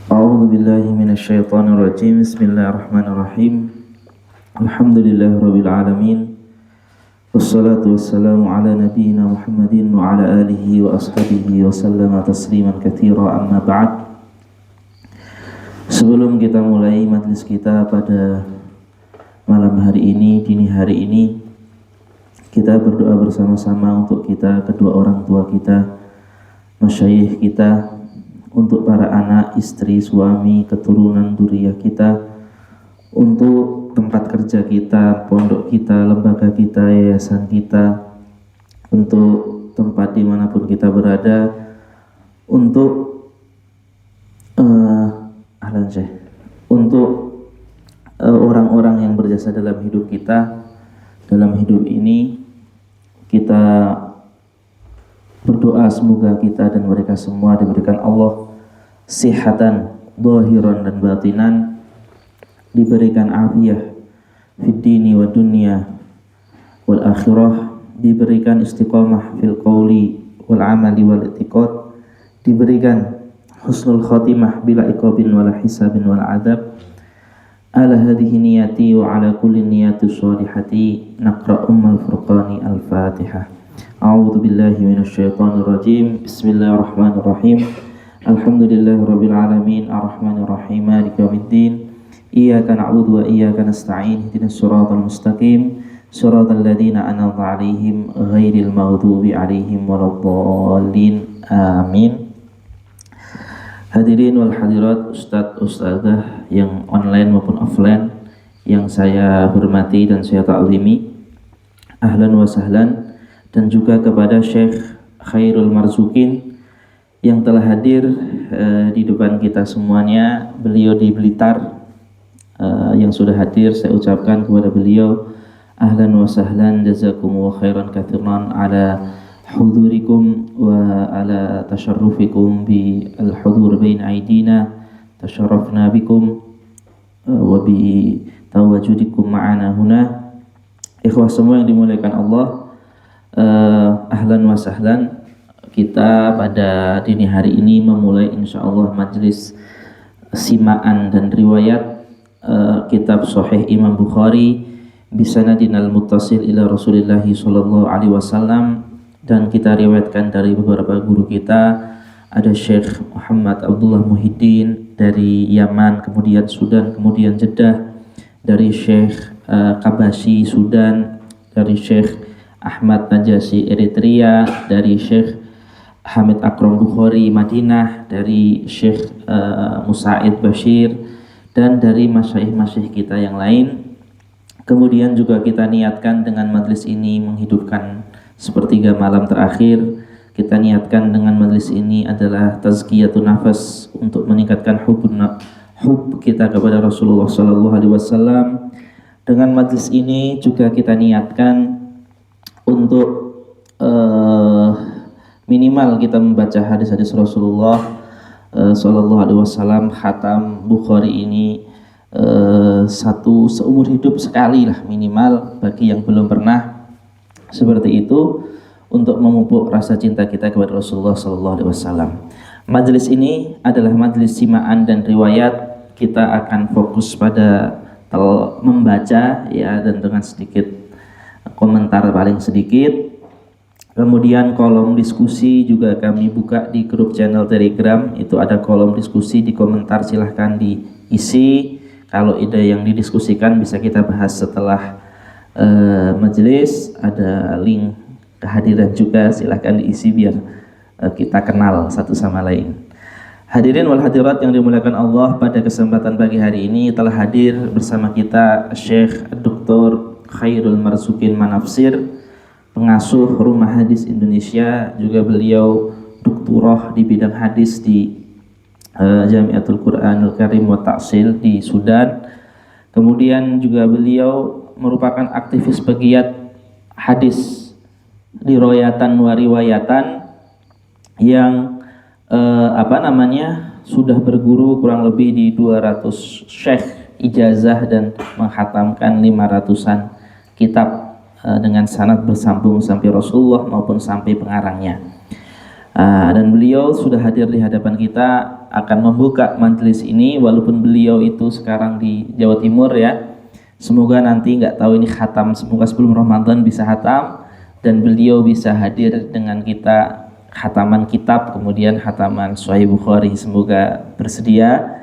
A'udzu billahi minasyaitonir rajim. Bismillahirrahmanirrahim. Alhamdulillahirabbil alamin. Wassalatu wassalamu ala nabiyyina Muhammadin wa ala alihi wa ashabihi wa sallama tasliman katsira, amma ba'd. Sebelum kita mulai majelis kita pada malam hari ini, dini hari ini, kita berdoa bersama-sama untuk kita, kedua orang tua kita, masyayikh kita, untuk para anak, istri, suami, keturunan, dzurriyyah kita, untuk tempat kerja kita, pondok kita, lembaga kita, yayasan kita, untuk tempat dimanapun kita berada, untuk untuk orang-orang yang berjasa dalam hidup kita, dalam hidup ini. Kita berdoa semoga kita dan mereka semua diberikan Allah sihatan zahiran dan batinan, diberikan afiyah fid dini wa dunya wal akhirah, diberikan istiqamah fil qawli wal amali wal i'tiqad, diberikan husnul khatimah bila iqabin wala hisabin wal adab. Ala hadhihi niyati wa ala kulli niyati sholihati naqra ummal furqani al-fatihah. A'udzu billahi minasyaitonir rajim. Bismillahirrahmanirrahim. Alhamdulillahirabbil alamin, arrahmanir rahim, maliki yaumiddin. Iyyaka na'budu wa iyyaka nasta'in. Ihdinas siratal mustaqim, siratal ladzina an'amta 'alaihim ghairil maghdubi 'alaihim waladdallin. Amin. Hadirin wal hadirat, ustadz ustadzah yang online maupun offline yang saya hormati dan saya ta'zimi, ahlan wa sahlan. Dan juga kepada Syekh Khairul Marzukin yang telah hadir di depan kita semuanya. Beliau di Blitar, yang sudah hadir, saya ucapkan kepada beliau ahlan wa sahlan, jazakumullahu khairan katsiran ala hudurikum wa ala tasharrufikum bi al-hudur bain aidina. Tasharrafna bikum wa bi tawajudikum ma'ana huna. Ikhwah semua yang dimuliakan Allah, ahlan wa sahlan. Kita pada dini hari ini memulai insyaallah majelis simaan dan riwayat kitab Sahih Imam Bukhari bisanadinal muttasil ila Rasulillah sallallahu alaihi wasallam. Dan kita riwayatkan dari beberapa guru kita. Ada Syekh Muhammad Abdullah Muhyiddin dari Yaman, kemudian Sudan, kemudian Jeddah. Dari Syekh Kabasi Sudan, dari Syekh Ahmad Najasi Eritrea, dari Syekh Hamid Akram Bukhari Madinah, dari Syekh Musa'id Bashir, dan dari masyayikh-masyayikh kita yang lain. Kemudian juga kita niatkan dengan majlis ini menghidupkan sepertiga malam terakhir. Kita niatkan dengan majlis ini adalah tazkiyatun nafas, untuk meningkatkan hub kita kepada Rasulullah sallallahu alaihi wasallam. Dengan majlis ini juga kita niatkan untuk minimal kita membaca hadis-hadis Rasulullah sallallahu alaihi wasallam. Khatam Bukhari ini satu seumur hidup sekali lah minimal bagi yang belum pernah. Seperti itu, untuk memupuk rasa cinta kita kepada Rasulullah sallallahu alaihi wasallam. Majelis ini adalah majelis simaan dan riwayat. Kita akan fokus pada membaca ya, dan dengan sedikit komentar paling sedikit. Kemudian kolom diskusi juga kami buka di grup channel Telegram. Itu ada kolom diskusi, di komentar silahkan diisi. Kalau ide yang didiskusikan bisa kita bahas setelah majelis. Ada link kehadiran juga, silahkan diisi biar kita kenal satu sama lain. Hadirin wal hadirat yang dimuliakan Allah, pada kesempatan pagi hari ini telah hadir bersama kita Syekh Dr. Khairul Marzukin Manafsir, pengasuh Rumah Hadis Indonesia. Juga beliau doktorah di bidang hadis di Jamiatul Quranul Karim wa Ta'sil di Sudan. Kemudian juga beliau merupakan aktivis pegiat hadis riwayatan wa riwayatan yang sudah berguru kurang lebih di 200 syekh ijazah dan menghatamkan 500-an kitab dengan sanad bersambung sampai Rasulullah maupun sampai pengarangnya. Dan beliau sudah hadir di hadapan kita, akan membuka majelis ini walaupun beliau itu sekarang di Jawa Timur ya. Semoga nanti nggak tahu ini khatam, semoga sebelum Ramadan bisa khatam dan beliau bisa hadir dengan kita khataman kitab, kemudian khataman Sahih Bukhari. Semoga bersedia.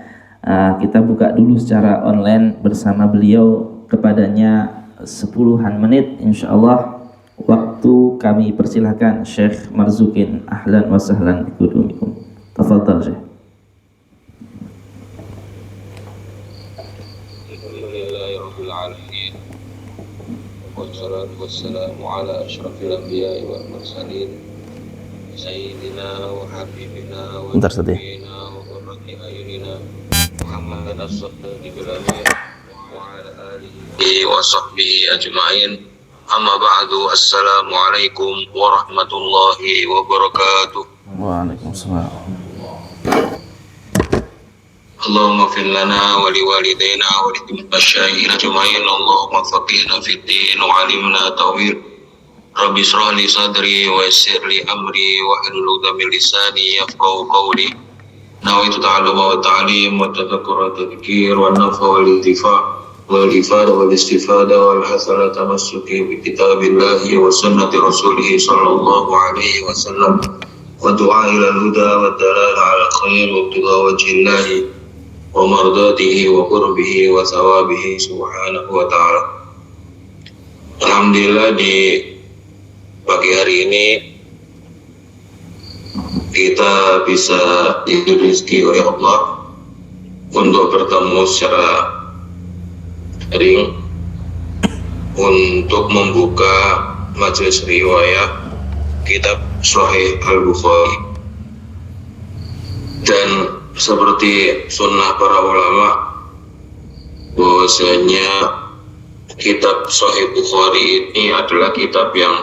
Kita buka dulu secara online bersama beliau, kepadanya 10-an menit insyaallah. Waktu kami persilahkan Syekh Marzukin. Ahlan wa sahlan bikudumikum. Tafadhal Syekh. Alhamdulillahirabbil alamin. Wassalatu wassalamu ala asyrafil anbiya'i wal mursalin sayyidina wa habibina wa nabiyyina wa qurrati a'yunina Muhammadin as-siddiqil amin wa ala alihi wa sahbihi ajma'in. Amma ba'du, assalamualaikum warahmatullahi wabarakatuh. Waalaikumsalam. Allahumma fir lana wa liwalidayna wa limasyayikhina ajma'in. Allahumma faqihna fid din wa 'allimna tawil. Rabbi shrah li sadri wa yassir li amri wa hlul 'uqdatam min lisani yafqahu qawli. Nawaitu ta'alluma wa ta'lim wa tadhakkura tadhkir wa nafa wal intifa' wal ifada wal istifada wal hasana tamassuki bi kitabillahi wa sunnati rasulih sallallahu alaihi wasallam wa du'a ila al-huda wa dalal ala khair wa ibtigha wajhillahi wa mardatihi wa qurbihi wa thawabihi subhanahu wa ta'ala. Alhamdulillah, di pagi hari ini kita bisa diberi rezeki oleh Allah untuk bertemu secara daring untuk membuka majelis riwayat kitab Sahih Al-Bukhari. Dan seperti sunnah para ulama bahwasanya kitab Sahih Bukhari ini adalah kitab yang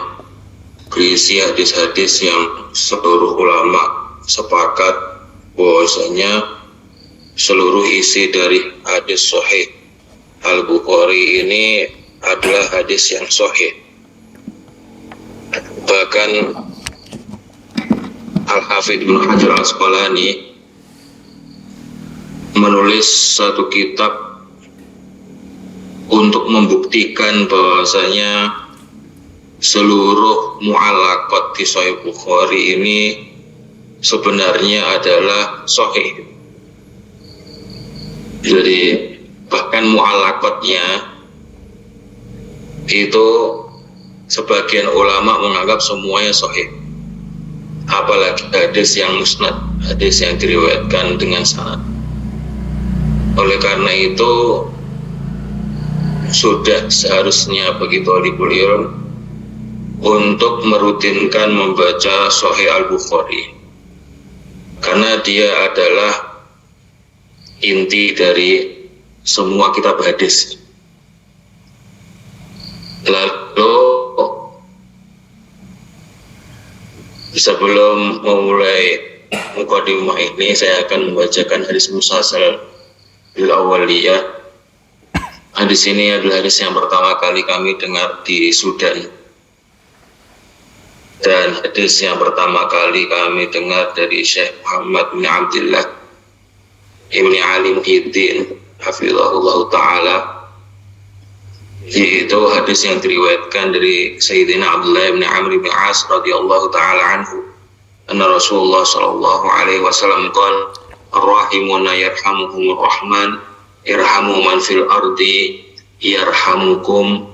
berisi hadis-hadis yang seluruh ulama sepakat bahwasanya seluruh isi dari hadis Sahih Al-Bukhari ini adalah hadis yang sahih. Bahkan Al-Hafidz Ibnu Hajar Al-Asqalani menulis satu kitab untuk membuktikan bahwasanya seluruh mu'allaqat di Sahih Bukhari ini sebenarnya adalah sahih. Jadi bahkan mu'allaqatnya itu sebagian ulama menganggap semuanya sahih, apalagi hadis yang musnad, hadis yang diriwayatkan dengan sanad. Oleh karena itu sudah seharusnya bagi thalibul ilm untuk merutinkan membaca Sahih Al-Bukhari, karena dia adalah inti dari semua kitab hadis. Lalu sebelum memulai mukadimah ini, saya akan membacakan hadis musalsal bil awwaliyah. Hadis ini adalah hadis yang pertama kali kami dengar di Sudan, dan hadis yang pertama kali kami dengar dari Syekh Muhammad bin Abdullah Ibni Ali Muhyiddin hafizahullah ta'ala, yaitu hadis yang diriwayatkan dari Sayyidina Abdullah bin Amr bin As radhiyallahu ta'ala anhu, anna Rasulullah sallallahu alaihi wasallam qala ar-rahimuna yarhamuhumur rahman irhamu man fil ardi yarhamukum,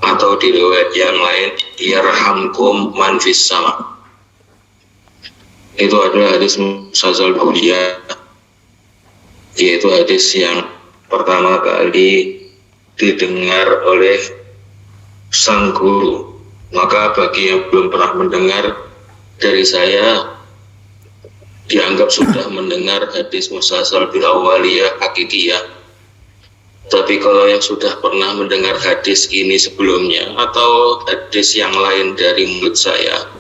atau di riwayat yang lain yarhamkum man fis sama. Itu adalah hadis musalsal Bauliyah, yaitu hadis yang pertama kali didengar oleh sang guru. Maka bagi yang belum pernah mendengar dari saya, dianggap sudah mendengar hadis musalsal bil awwaliyah hakikiyah. Tapi kalau yang sudah pernah mendengar hadis ini sebelumnya atau hadis yang lain dari mulut saya,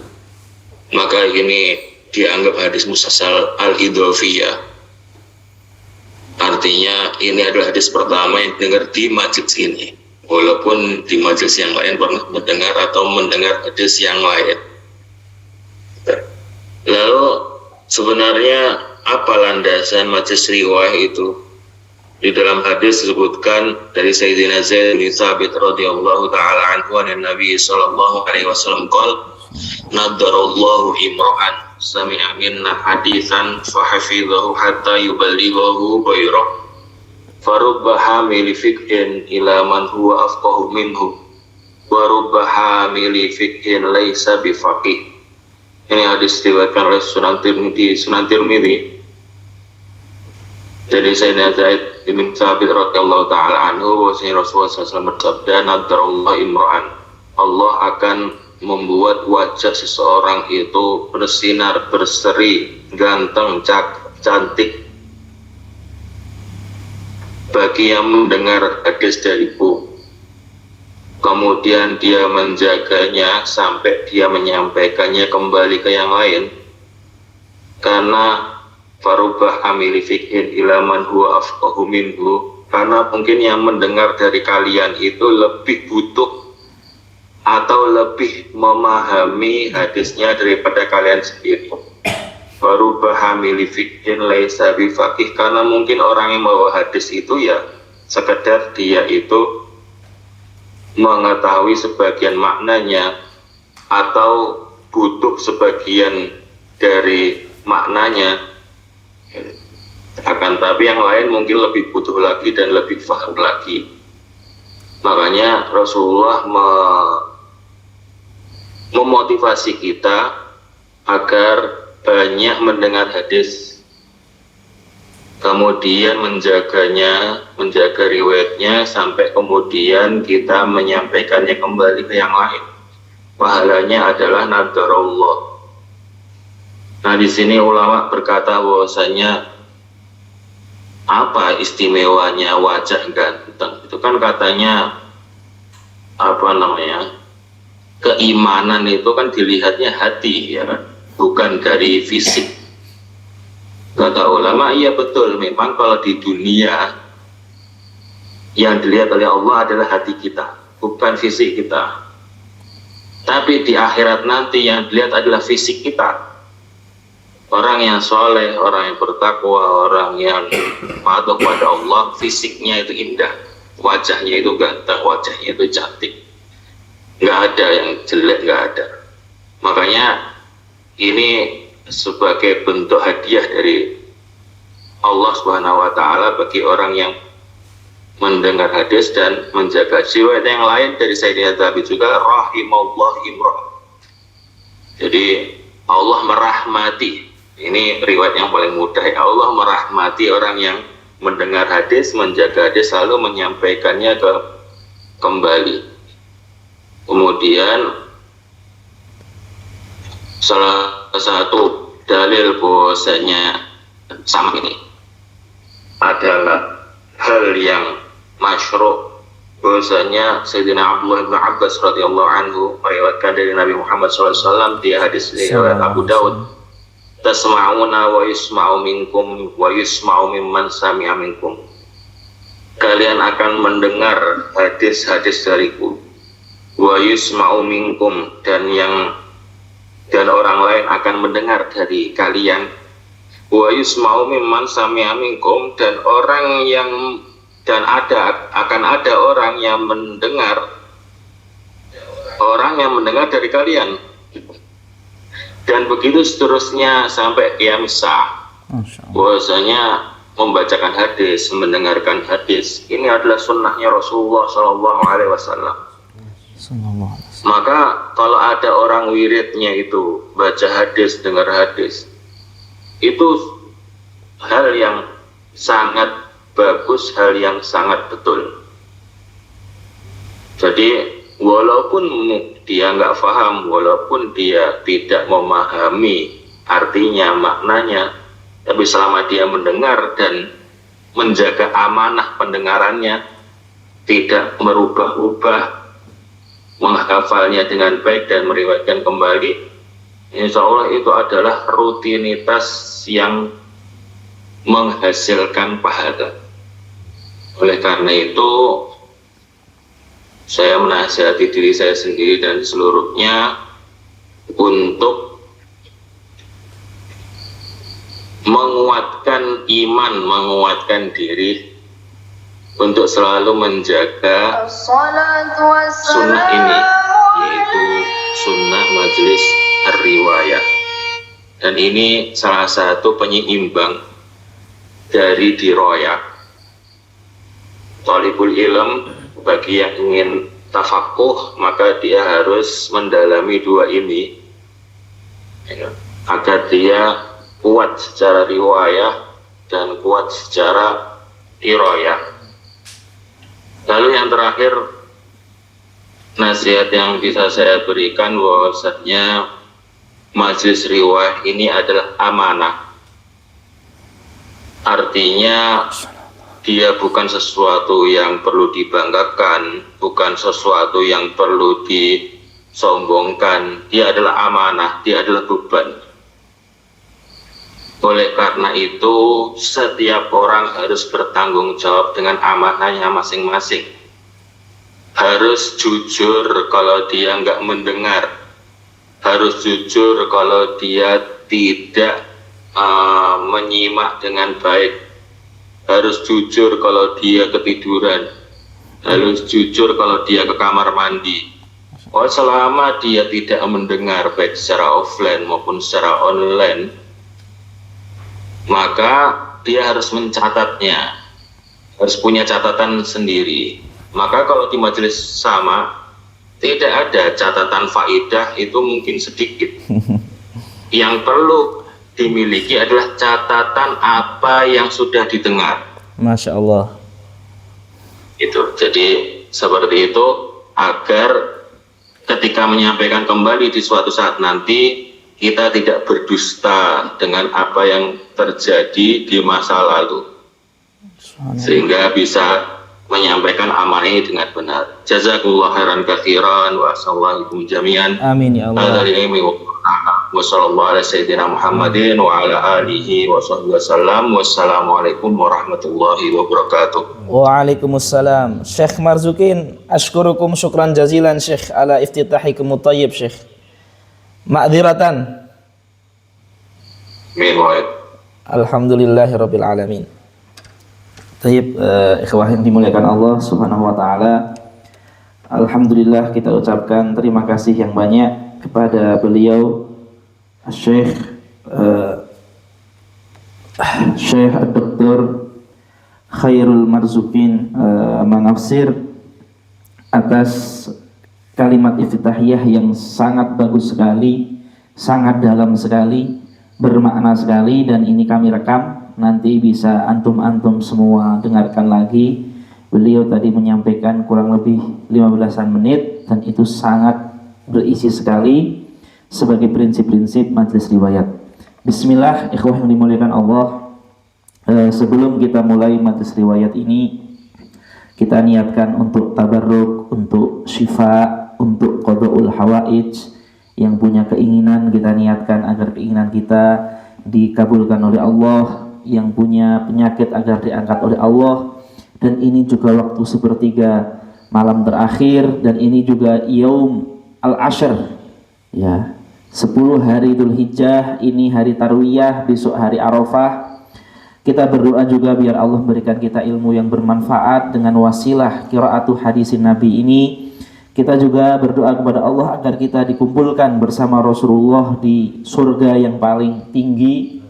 maka ini dianggap hadis musalsal al-idhofiyah. Artinya ini adalah hadis pertama yang dengar di majelis ini, walaupun di majelis yang lain pernah mendengar atau mendengar hadis yang lain. Lalu sebenarnya apa landasan majelis riwayah itu? Di dalam hadis disebutkan dari Sayyidina Zaid bin Thabit radhiyallahu taala anhu an Nabi sallallahu alaihi wasallam qala nadarallahu imra'an sami'a minna haditsan fahafidhahu hatta yuballighahu ghairah farubba hamili fiqhin ila man huwa afqahu minhu wa rubba hamili fiqhin laisa bifaqih. Ini hadis diriwayatkan oleh Sunan Tirmidzi. Jadi Sayyidina Zaid bin Thabit radhiyallahu taala anhu bahwasanya Rasulullah SAW bersabda, nadarallahu imra'an, Allah akan membuat wajah seseorang itu bersinar, berseri, ganteng, cantik bagi yang mendengar hadis dariku. Kemudian dia menjaganya sampai dia menyampaikannya kembali ke yang lain. Karena farubah hamili fikhin ilaman huwa afqahu minhu, karena mungkin yang mendengar dari kalian itu lebih butuh atau lebih memahami hadisnya daripada kalian sendiri. Farubah hamili fikhin laisa bifaqih, karena mungkin orang yang membawa hadis itu ya sekedar dia itu mengetahui sebagian maknanya atau butuh sebagian dari maknanya. Akan tapi yang lain mungkin lebih butuh lagi dan lebih paham lagi. Makanya Rasulullah memotivasi kita agar banyak mendengar hadis, kemudian menjaganya, menjaga riwayatnya sampai kemudian kita menyampaikannya kembali ke yang lain. Pahalanya adalah nadarullah. Nah, di sini ulama berkata bahwasanya apa istimewanya wajah ganteng? Itu kan katanya keimanan itu kan dilihatnya hati, ya kan? Bukan dari fisik. Kata ulama, iya betul, memang kalau di dunia yang dilihat oleh Allah adalah hati kita, bukan fisik kita. Tapi di akhirat nanti yang dilihat adalah fisik kita. Orang yang soleh, orang yang bertakwa, orang yang patuh pada Allah, fisiknya itu indah, wajahnya itu ganteng, wajahnya itu cantik, nggak ada yang jelek, nggak ada. Makanya ini sebagai bentuk hadiah dari Allah Subhanahu wa Ta'ala bagi orang yang mendengar hadis dan menjaga jiwa. Yang lain dari Sayyidina Thabit juga, rahimallah imrah. Jadi Allah merahmati. Ini riwayat yang paling mudah. Allah merahmati orang yang mendengar hadis, menjaga hadis, lalu menyampaikannya kembali. Kemudian salah satu dalil bahwasanya sama ini adalah hal yang masyru', bahwasanya Sayyidina Abdullah bin Abbas radhiyallahu anhu meriwayatkan dari Nabi Muhammad SAW di hadis riwayat Abu Daud, tasma'una wa yusma'u minkum wa yusma'u mimman sami'a minkum. Kalian akan mendengar hadis-hadis dariku, wa yusma'u minkum, dan orang lain akan mendengar dari kalian, wa yusma'u mimman sami'a minkum, dan akan ada orang yang mendengar dari kalian. Dan begitu seterusnya sampai kiamat sa'ah. Bahwasanya membacakan hadis, mendengarkan hadis, ini adalah sunnahnya Rasulullah SAW. Maka kalau ada orang wiridnya itu baca hadis, dengar hadis, itu hal yang sangat bagus, hal yang sangat betul. Jadi walaupun dia nggak paham, walaupun dia tidak memahami artinya, maknanya, tapi selama dia mendengar dan menjaga amanah pendengarannya, tidak merubah-ubah, menghafalnya dengan baik dan meriwayatkan kembali, insya Allah itu adalah rutinitas yang menghasilkan pahala. Oleh karena itu saya menasihati diri saya sendiri dan seluruhnya untuk menguatkan iman, menguatkan diri untuk selalu menjaga sunnah ini, yaitu sunnah majelis riwayat. Dan ini salah satu penyeimbang dari diroyak. Thalibul ilm, bagi yang ingin tafakuh, maka dia harus mendalami dua ini agar dia kuat secara riwayah dan kuat secara diroyak. Lalu yang terakhir, nasihat yang bisa saya berikan bahwasanya majelis riwayah ini adalah amanah. Artinya dia bukan sesuatu yang perlu dibanggakan, bukan sesuatu yang perlu disombongkan. Dia adalah amanah, dia adalah beban. Oleh karena itu, setiap orang harus bertanggung jawab dengan amanahnya masing-masing. Harus jujur kalau dia nggak mendengar. Harus jujur kalau dia tidak menyimak dengan baik. Harus jujur kalau dia ketiduran. Harus jujur kalau dia ke kamar mandi. Selama dia tidak mendengar baik secara offline maupun secara online, maka dia harus mencatatnya, harus punya catatan sendiri. Maka kalau di majelis sama tidak ada catatan faidah, itu mungkin sedikit. Yang perlu dimiliki adalah catatan apa yang sudah didengar. Masya Allah. Itu jadi seperti itu, agar ketika menyampaikan kembali di suatu saat nanti, kita tidak berdusta dengan apa yang terjadi di masa lalu, sehingga bisa menyampaikan amanah ini dengan benar. Jazakumullah khairan katsiran wa sallallahu jami'an. Amin ya Allah. Wa sallallahu ala sayyidina Muhammadin wa ala alihi wa sahbihi wasallam. Wassalamualaikum warahmatullahi wabarakatuh. Waalaikumsalam. Syekh Marzukin, ashkurukum syukran jazilan Syekh ala iftitahikum thayyib Syekh. Ma'dziratan. Alhamdulillahirabbil alamin. Tayyib, ikhwah yang dimuliakan Allah Subhanahu wa taala. Alhamdulillah kita ucapkan terima kasih yang banyak kepada beliau Syekh Dr. Khairul Marzukin Manafsir atas kalimat iftitahiyah yang sangat bagus sekali, sangat dalam sekali, bermakna sekali, dan ini kami rekam. Nanti bisa antum-antum semua dengarkan lagi. Beliau tadi menyampaikan kurang lebih 15-an menit, dan itu sangat berisi sekali sebagai prinsip-prinsip majelis riwayat. Bismillah, ikhwah yang dimuliakan Allah. Sebelum kita mulai majelis riwayat ini, kita niatkan untuk tabarruk, untuk syifa, untuk qada'ul hawaij. Yang punya keinginan kita niatkan agar keinginan kita dikabulkan oleh Allah, yang punya penyakit agar diangkat oleh Allah. Dan ini juga waktu sepertiga malam terakhir, dan ini juga yaum al-ashr, ya, 10 hari Dzul Hijjah, ini hari Tarwiyah, besok hari Arafah. Kita berdoa juga biar Allah berikan kita ilmu yang bermanfaat dengan wasilah qiraatu hadisin Nabi ini. Kita juga berdoa kepada Allah agar kita dikumpulkan bersama Rasulullah di surga yang paling tinggi,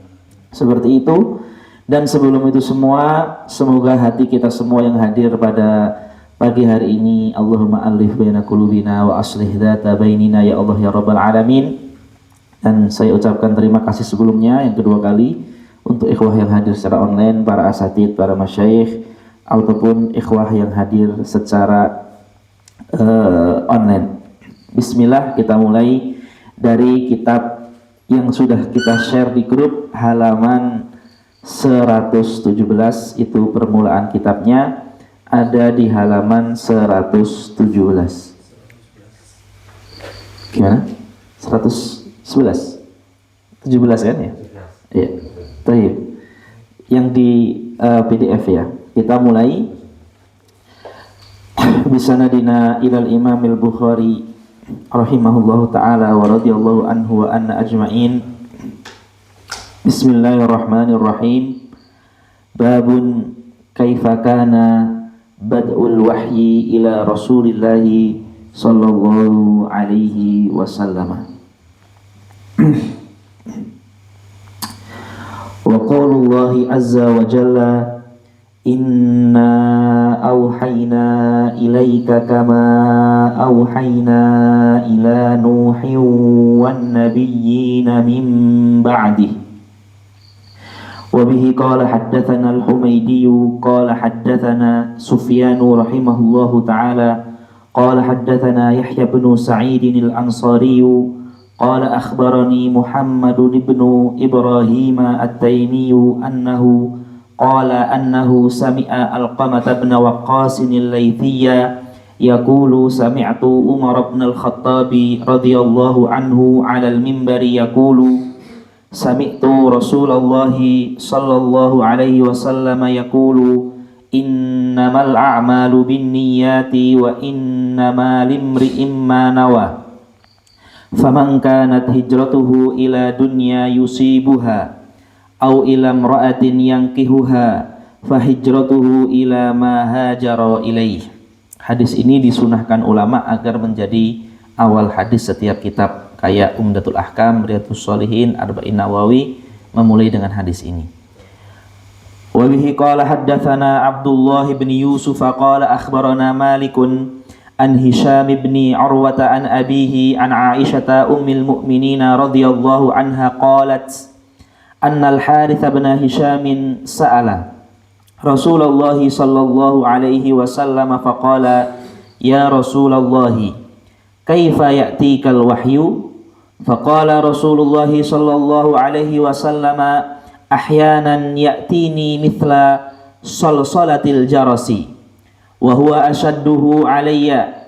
seperti itu. Dan sebelum itu semua, semoga hati kita semua yang hadir pada pagi hari ini, Allahumma alif baina qulubina wa aslih dzata bainina ya Allah ya Rabbal alamin. Dan saya ucapkan terima kasih sebelumnya yang kedua kali untuk ikhwah yang hadir secara online, para asatid, para masyayikh, ataupun ikhwah yang hadir secara online. Bismillah, kita mulai dari kitab yang sudah kita share di grup, halaman 117, itu permulaan kitabnya ada di halaman 117. Gimana? 111? 17 kan ya? Iya. Baik. Yang di PDF ya. Kita mulai. Bisanadina ilal Imam al-Bukhari rahimahullahu ta'ala wa radiyallahu anhu wa anna ajma'in. Bismillahirrahmanirrahim. Babun kaifa kana bad'ul wahyi ila Rasulillah sallallahu alaihi wasallam. Wa qaulullahi azza wa jalla inna awhayna ilaika kama awhayna ila nuhin wan nabiyyina min ba'dih. Wa bihi qala haddatsana al-Humaydi qala haddatsana Sufyan rahimahullahu ta'ala qala haddatsana Yahya bin Sa'id al-Ansari qala akhbarani Muhammad ibn Ibrahim at-Taymi annahu qala annahu sami'a Alqamah bin Waqqas al-Laythiyya yaqulu sami'tu Umar bin al-Khattab radhiyallahu anhu 'ala al-minbari yaqulu sami'tu Rasulullah sallallahu alaihi wasallam yaqulu innamal a'malu binniyati wa innamal limri'in ma nawa faman kanat hijratuhu ila dunya yusibuha aw ila imra'atin yankihuha fahijratuhu ila ma hajara ilaih. Hadis ini disunahkan ulama agar menjadi awal hadis setiap kitab, kayak Umdatul Ahkam, Riyadhus Shalihin, Arba'in Nawawi memulai dengan hadis ini. Wa bihi qala haddatsana Abdullah bin Yusuf qala akhbarana Malikun an Hisham bin Urwah an abihi an Aisyah ummul mu'minin radhiyallahu anha qalat anna al-Harits bin Hisham sa'ala Rasulullah sallallahu alaihi wasallam faqala ya Rasulullah kaifa ya'tikal wahyu faqala Rasulullah sallallahu alaihi wasallam ahyanan ya'tini mithla salsalatil jarasi wa huwa ashadduhu alayya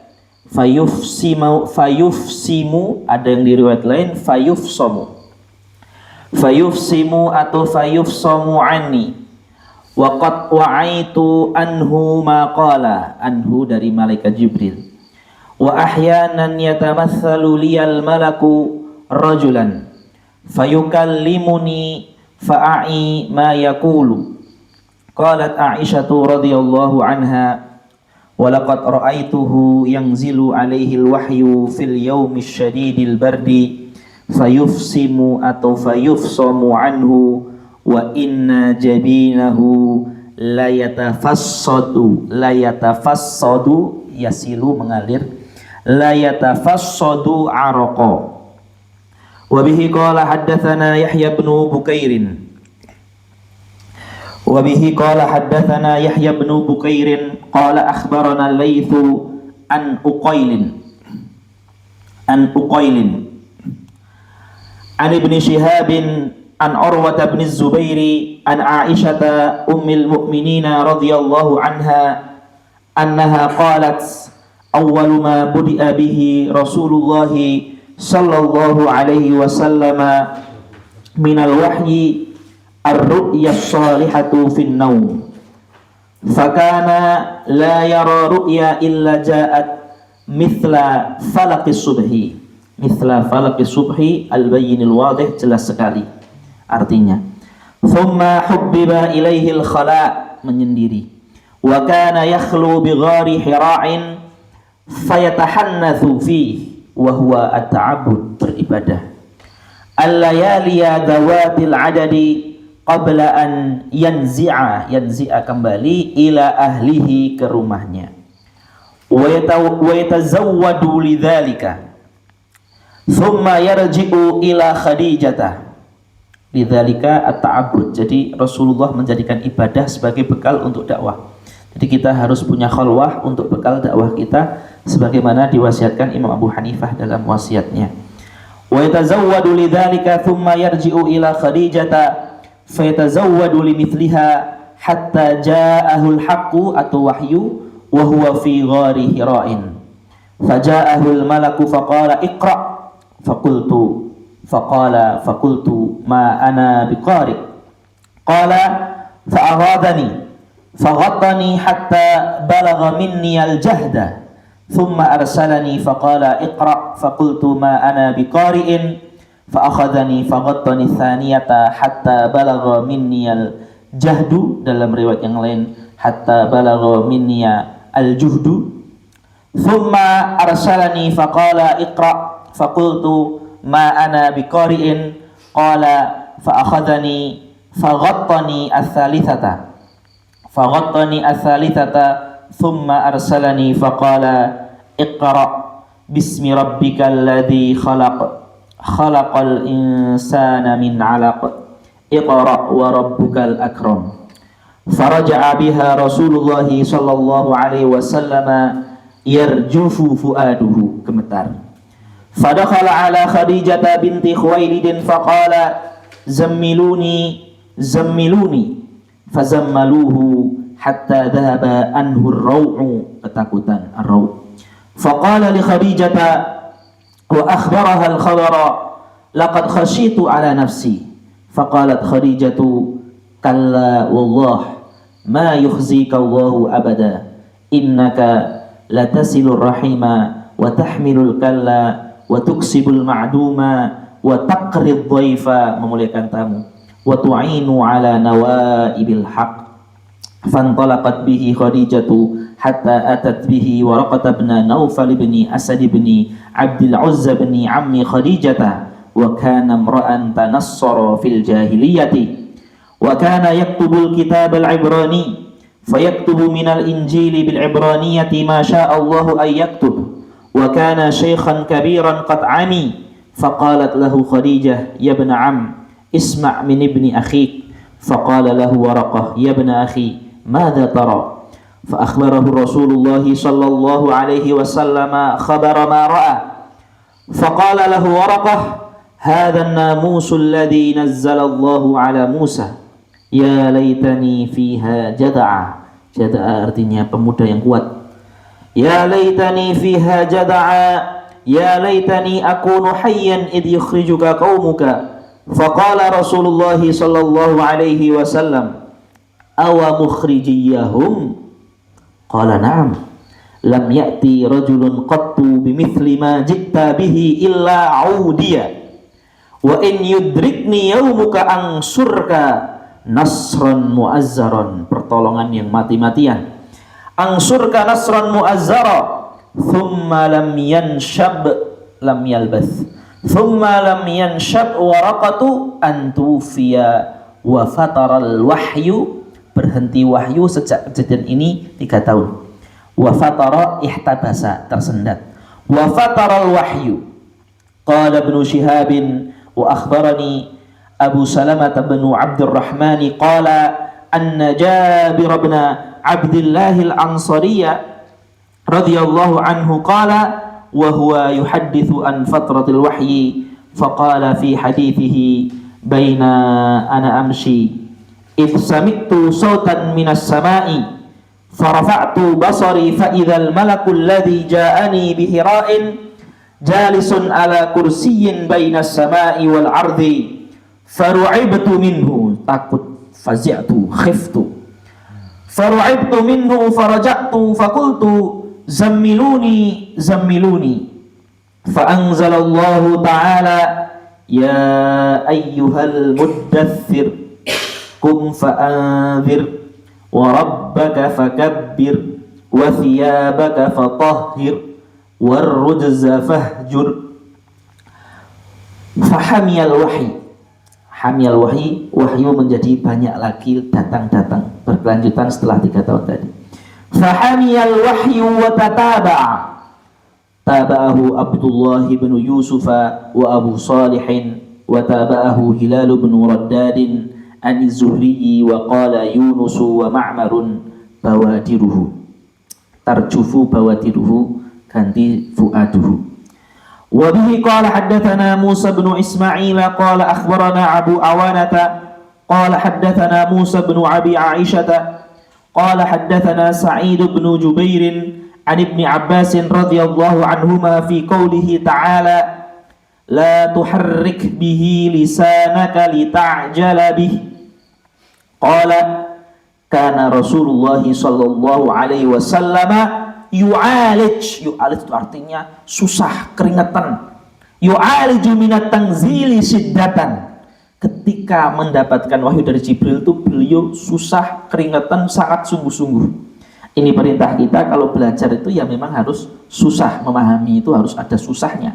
fayufsimu ada yang di riwayat lain fayufsimu atau fayufsamu anni wa qad wa'aitu anhu ma qala, anhu dari malaikat Jibril. Wa ahyanan yatamatsalu liyal malaku rajulan fayukallimuni fa'ai ma yaqulu. Qalat Aisyah radhiyallahu anha wa laqad ra'aituhu yanzilu alaihi alwahyu fil yawmi syadidil bardi fayufsimu atau fayufsamu anhu wa inna jabinahu la yatafassadu yasilu mengalir la yatafassadu araqa. Wa bihi qala haddatsana Yahya bin Bukairin qala akhbarana Laitsu an Uqailin an Ibn Shihabin an Urwah bin Zubairi an Aisyah ummul mu'minin radhiyallahu anha annaha qalat awwalu ma budi'a bihi Rasulullah sallallahu alaihi wasallam minal wahyi ar-ru'ya as-salihatu fin naum fakana la yara ru'ya illa ja'at mithla falaqis subhi al-bayyinil wadih, jelas sekali artinya. Thumma hubbiba ilaihil khala, menyendiri. Wa kana yakhlu bi ghari hira'in fayatahannathu fihi wa huwa at-ta'abbud, beribadah. Al-layaliya dawatil adadi qabla an yanzi'a kembali ila ahlihi, ke rumahnya. Wa yatazawwadu lidzalika thumma yarji'u ila Khadijah. Lidzalika at-ta'abbud. Jadi Rasulullah menjadikan ibadah sebagai bekal untuk dakwah. Jadi kita harus punya khalwah untuk bekal dakwah kita, sebagaimana diwasiatkan Imam Abu Hanifah dalam wasiatnya. Wa yatazawwadu lidzalika thumma yarji'u ila Khadijah fayatazawwadu limithliha hatta ja'ahu al-haqqu atau wahyu wa huwa fi ghari hira'in. Faja'ahu al-malaku faqala iqra' faqultu ma ana biqari. Qala fa'aghadani faghattani hatta balagha minni al-jahda thumma arsalani faqala iqra' faqultu ma ana biqari'in fa akhadhani faghattani tsaniyata hatta balagha minni al-jahdu, dalam riwayat yang lain hatta balagha minni al-juhdu. Thumma arsalani faqala iqra, faqultu ma ana biqari'in, qala fa akhadhani faghattani ats-tsalitsata thumma arsalani faqala iqra bismi rabbikal ladzi khalaqal insana min 'alaq iqra wa rabbukal akram. Faraja'a biha Rasulullah sallallahu alaihi wasallam yarjufu fuaduhu, gemetar. Fadakhala ala Khadijah binti Khuwailid faqala zammiluni fazammaluhu hatta dhahaba anhu ar-raw'u, ketakutan ar-raw'. Faqala li Khadijah wa akhbaraha al-khabara laqad khashitu ala nafsi. Faqalat Khadijatu kalla wallah ma yukhzika Allahu abada innaka latasilur rahima wa tahmilul kalla wa tuksibul ma'duma wa taqrid dhaifa, memuliakan tamu, wa tu'inu ala nawaibil haq. Fantalaqat bihi Khadijatu hatta atat bihi Waraqah bin Naufal bin Asad bin Abdul Uzza bin ammi Khadijata, wa kana imra'an tanassara fil jahiliyati wa kana yaktubul kitab al-ibrani fayaktubu minal injili bil ibraniyati ma syaa Allahu ay yaktub, wa kana shaykhan kabiran qad ami. Faqalat lahu Khadijah ya ibn am isma' min ibni akhik. Faqala lahu Waraqah ya ibn akhi madza tara. Fa akhbarahu Rasulullah sallallahu alaihi wasallam khabara ma ra'a. Faqala lahu Waraqah hadha an-namusu alladhi nazzala Allahu ala Musa ya laitani fiha jada'a. Jada'a artinya pemuda yang kuat. Ya laitani fiha jada'a, ya laitani akunu hayyan idh yukhrijuka qaumuka. Faqala Rasulullah sallallahu alaihi wasallam awa mukhrijiyahum, qala na'am, lam ya'ti rajulun qattu bimithli ma jitta bihi illa audiya, wa in yudrikni yaumuka ansurka nasran mu'azzaran, pertolongan yang mati-matian. Angsurka nasran mu'azzara thumma lam yanshab lam yalbath thumma lam yanshab Waraqatu an tufiya wa fataral wahyu, berhenti wahyu sejak kejadian ini 3 tahun. Wa fatara ihtabasa, tersendat. Wa fataral wahyu. Qala Ibnu Shihab wa akhbarani Abu Salamah bin Abdurrahman qala anna Jabir bin Abdullah al-Ansari radhiyallahu anhu qala wa huwa yuhaddithu an fatratil wahyi faqala fi hadithihi baina ana amshi idh sami'tu sautan minas sama'i farafa'tu basari fa idzal malakul ladzi ja'ani bi hira'in jalisun ala kursiyyin bainas sama'i wal ardi faru'ibtu minhu, takut, fazi'tu, khiftu, faru'ibtu minhu faraja'tu faqultu zammiluni fa anzalallahu ta'ala ya ayyuhal muddaththir qum fa'anzir wa rabbaka fakabbir wa thiyabaka fatahhir war rujza fahjur. Fahamiyal wahyi, hamil wahyu menjadi banyak lagi datang berkelanjutan setelah 3 tahun tadi. Fahamiyal wahyu wa tataba'a, taba'ahu Abdullah bin Yusuf wa Abu Salih wa taba'ahu Hilal bin Raddad an Zuhri wa qala Yunus wa Ma'marun bawadiruhu, tarjufu bawadiruhu ganti fuaduhu. Wa bihi qala haddatsana Musa bin Ismail qala akhbarana Abu Awanata qala haddatsana Musa bin Abi Aisyah qala haddatsana Sa'id bin Jubair an Ibn Abbas radhiyallahu anhuma fi qoulihi ta'ala la tuharrik bihi lisanaka lita'jala bihi qala kana Rasulullah sallallahu alaihi wasallam yu'alij itu artinya susah, keringetan. yu'aliju minat tanzili syiddatan. Ketika mendapatkan wahyu dari Jibril itu beliau susah, keringetan, sangat sungguh-sungguh. Ini perintah kita kalau belajar itu ya memang harus susah, memahami itu harus ada susahnya.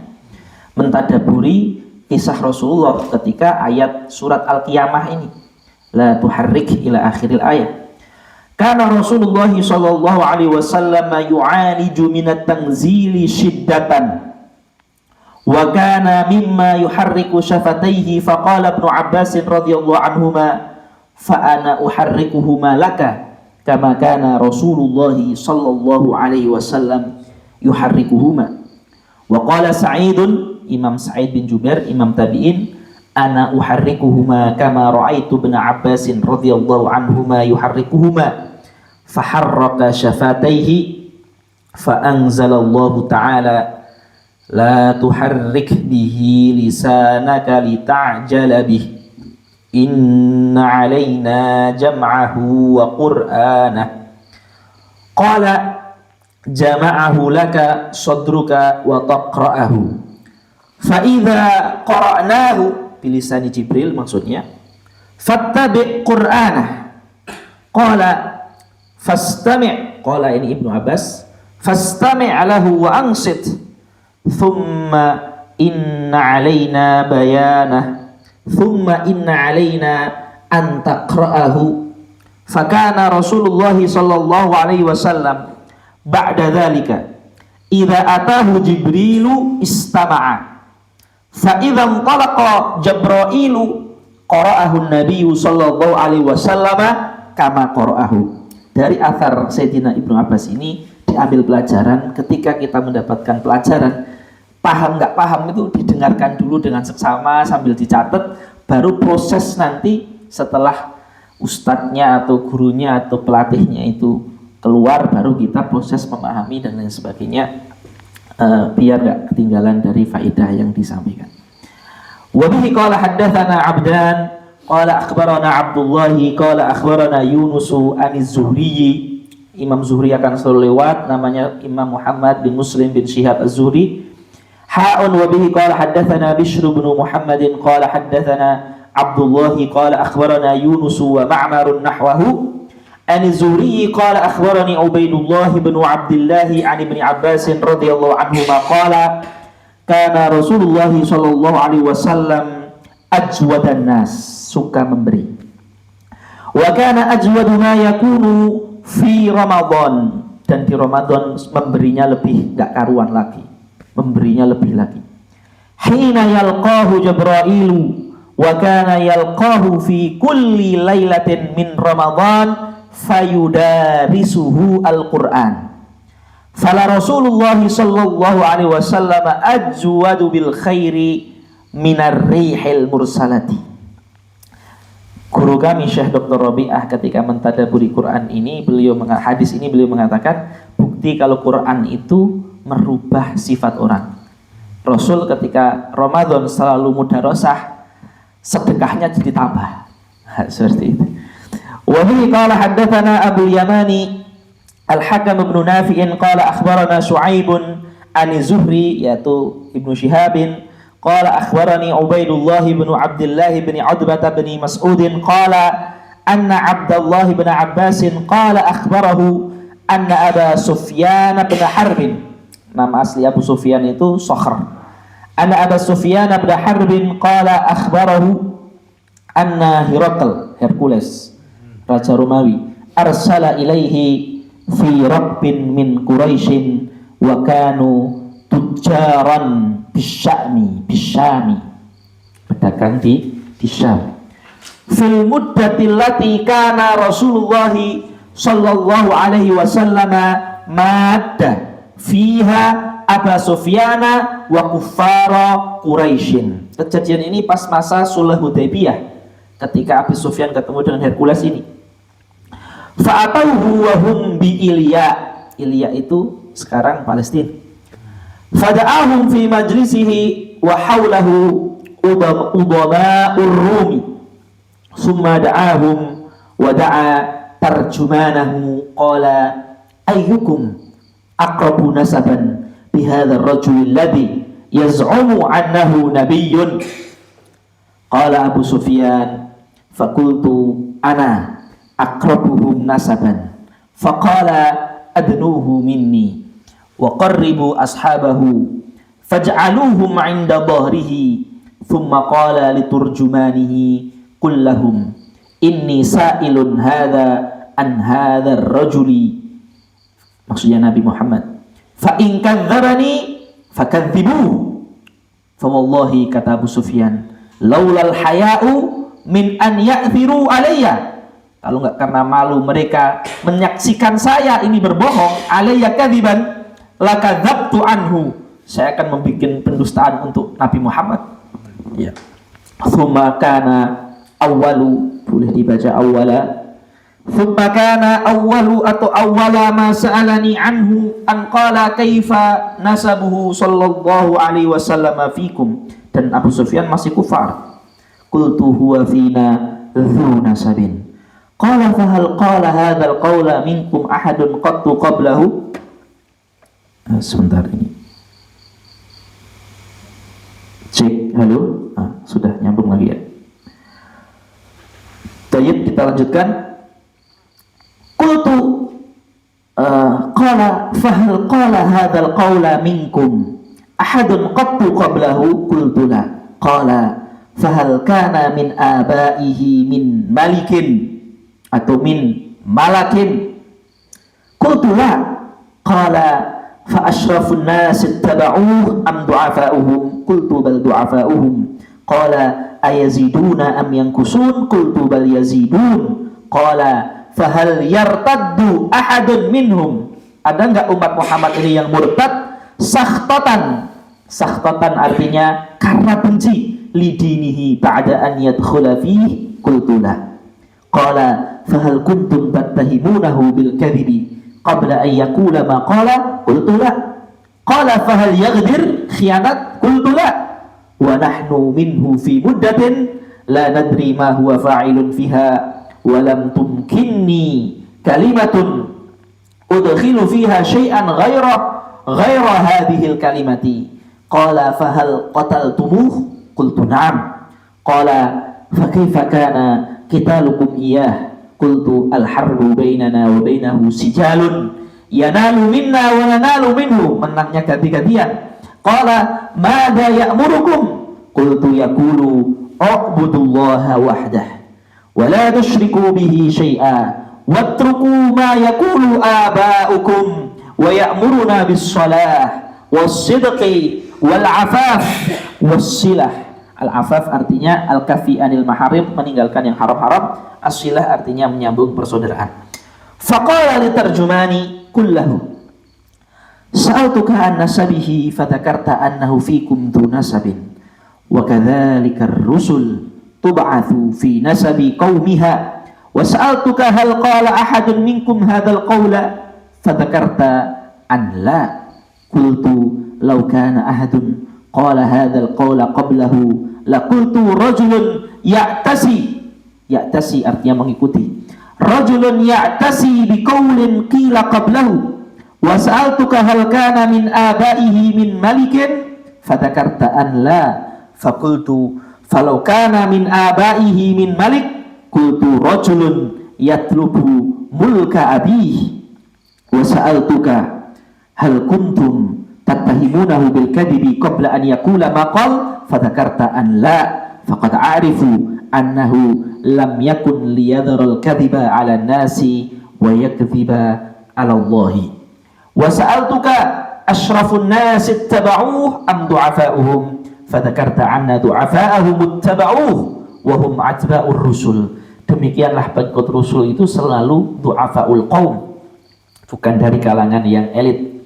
Mentadaburi kisah Rasulullah ketika ayat surat Al-Qiyamah ini. La tuharrik ila akhiril ayat. Karena Rasulullah sallallahu alaihi wasallam yu'aliju minat tanzili syiddatan. Wa kana mimma yuharriku syafataihi faqala Ibnu Abbas radhiyallahu anhuma fa ana uharrikuhuma laka kama kana Rasulullah sallallahu alaihi wasallam yuharrikuhuma. Wa qala Sa'idun, Imam Sa'id bin Jubair, Imam Tabi'in, ana uharrikuhuma kama ra'aitu Ibnu Abbas radhiyallahu anhuma yuharrikuhuma faharraka syafataihi fa anzalallahu ta'ala la tuharrik bihi lisanaka lita'jala bih inna alaina jam'ahu wa qur'anah qala jama'ahu laka sadruka wa taqra'ahu fa idza qara'nahu bilisani Jibril maksudnya fattabi' qur'anah qala fastami' qala ini Ibnu Abbas fastami' lahu wa ansit thumma inna alaina bayanah thumma inna alaina an taqra'ahu fakana Rasulullah sallallahu alaihi wasallam ba'da dhalika idza atahu Jibrilu istama'a fa idza intalaqa Jibrailu qara'ahu an-nabiy sallallahu alaihi wasallam kama qara'ahu. Dari athar Sayyidina Ibnu Abbas ini diambil pelajaran. Ketika kita mendapatkan pelajaran, paham nggak paham itu didengarkan dulu dengan seksama sambil dicatat, baru proses nanti setelah ustadznya atau gurunya atau pelatihnya itu keluar, baru kita proses memahami dan lain sebagainya, biar nggak ketinggalan dari faedah yang disampaikan. Wa bihi qala haddatsana Abdan qala akhbarana Abdullah qala akhbarana Yunus an-Zuhri. Imam Zuhri akan selalu lewat, namanya Imam Muhammad bin Muslim bin Syihab Az-Zuhri. Ha'un wa bihi qala haddatsana Bishr bin Muhammadin qala haddatsana Abdullah qala akhbarana Yunus wa Ma'mar nahwahu an-Zuhri qala akhbarani Ubaidullah bin Abdullah an Ibnu Abbas radhiyallahu anhuma qala kana Rasulullah sallallahu alaihi wasallam ajwadan nas, suka memberi. Wa kana ajwadu ma yakunu fi Ramadan, dan di Ramadan memberinya lebih gak karuan lagi, memberinya lebih lagi. Hina yalqahu Jibrailu wa kana yalqahu fi kulli lailatin min Ramadan fayudarisuhu al-Qur'an. Fala Rasulullah sallallahu alaihi wasallam ajwadu bil khairi minar rihil mursalati. Guru kami Syekh Dr. Rabi'ah ketika mentadaburi Quran ini, hadis ini beliau mengatakan bukti kalau Quran itu merubah sifat orang. Rasul ketika Ramadan selalu mudarosah, sedekahnya jadi tambah. Seperti itu. Wa bihi qala haddatsana Abu Yamani Al-Hakam bin Nafi'in qala akhbarana Shu'aib an Zuhri, yaitu Ibnu Syihabin, qala akhbarani Ubaidullah bin Abdullah bin Utbah bin Mas'ud qala anna Abdullah bin Abbas qala akhbarahu anna Aba Sufyan bin Harb, nama asli Abu Sufyan itu Sakhr, anna Aba Sufyan bin Harb qala akhbarahu anna Hercules raja Romawi arsala ilaihi fi rabbin min Quraisyin wa kanu tujaran bisyami pedagang di Syam. Fil muddati allati kana Rasulullah sallallahu alaihi wasallam madda fiha Aba Sufyana wa kuffara Quraisyin. Kejadian ini pas masa Sulh Hudaybiyah, ketika Abu Sufyan ketemu dengan Hercules ini. Fa'atauhu wa hum bi Ilya itu sekarang Palestina. Fada'ahum fi majlisihi wa hawlahu udama'ur Rumi. Summa da'ahum wa da'a tarjumanahu qala ayyukum aqrabu nasaban bihadha ar-rajul alladhi yaz'umu annahu nabiyyun. Qala Abu Sufyan fakultu ana aqrabuhum nasaban faqala adnuhu minni wa qarribu ashabahu faj'aluhum 'inda dhahrihi thumma qala liturjumanihi qul lahum inni sa'ilun hadha an hadha ar-rajuli, maksudnya Nabi Muhammad, fa in kadzdzabani fakadzibuhu. Fa wallahi, kata Abu Sufyan, laulal haya'u min an ya'thiru alayya, kalau enggak karena malu mereka menyaksikan saya ini berbohong, alayya kadziban lakadzabtu anhu, saya akan membuat pendustaan untuk Nabi Muhammad. Ya. Tsumma kana awwalu, boleh dibaca awwala. Tsumma kana awwalu atau awwala ma sa'alani anhu an qala kaifa nasabuhu sallallahu alaihi wasallam fikum. Dan Abu Sufyan masih kufar. Qultu huwa fina dzu nasabin. Qala fa hal qala hadzal qawla minkum ahadun qattu qablahu? Sebentar ini. Cek, halo. Sudah nyambung lagi ya. Baik, kita lanjutkan. Qultu qala fahal qala hadzal qawla minkum ahadun qattu qablahu? Qultu la. Qala fahal kana min abaihi min malikin atau min malakin? Qultu la. Qala fa asyrafun nas ittaba'uhu am du'afa'uhum? Qultu bal du'afa'uhum. Qala ayaziduna am yankusun? Qultu bal yazidun. Qala fahal yartaddu ahadun minhum? Ada enggak umat Muhammad ini yang murtad? Sakhtatan. Sakhtatan artinya karena benci, lidinihi ba'da an yadkhula fihi? Qultu la. Qala fahal kuntum tattahimunahu bil kadhibi qabla an yaqula ma qala? Qultu la. Qala fahal yaghdir khiyanat? Qultu la. Wa nahnu minhu fi muddatin la nadri ma huwa fa'ilun fiha wa lam tumkinni kalimatun udkhilu fiha syai'an ghaira hadhihi al-kalimati. Qala fahal qataltumuh? Qultu na'am. Qala fa kaifa kana qitalukum iyyah? Qultu al-harbu bainana wa bainahu sijalun yanalu minna wa nanalu minhu, menangnya ganti-gantian. Qala madza ya'murukum? Qultu yaqulu u'budullaha wahdah wa la tusyriku bihi syai'a watruku ma yaqulu aba'ukum wa ya'muruna bis-shalah was-sidqi wal-'afaf was-silah. Al-'afaf artinya al-kafi anil maharim, meninggalkan yang haram-haram. As-silah artinya menyambung persaudaraan. Faqala litarjumani kullahu sa'altuka an nasabihi fadzakarta annahu fikum dzu nasabin wa kadzalika ar-rusul tub'atsu fi nasabi qaumiha wa sa'altuka hal qala ahadun minkum hadzal qawla fadzakarta an la. Qultu law kana ahadun qala hadzal qawla qablahu la qultu rajulun ya'tasi artinya mengikuti, rajulun ya'tasi biqaulin qila qablahu wa sa'altuka hal kana min abaihi min malikin fadzakarta an la. Faqultu falau kana min abaihi min malik qultu rajulun yatlubu mulka abihi wa sa'altuka hal kuntum tattahimunahu bil kadhibi qabla an yaqula ma qala fadzakarta an la. Faqad a'rifu annahu lam yakun liyadhara al kadhiba 'ala an-nasi wa yakdhiba 'ala Allahi. Wa sa'altuka asyrafun nas ittaba'uhu am du'afa'uhum? Fadzakarta anna du'afa'ahum ittaba'uhu wa hum atba'ur rusul. Demikianlah pengikut Rasul itu selalu du'afa'ul qaum, bukan dari kalangan yang elit.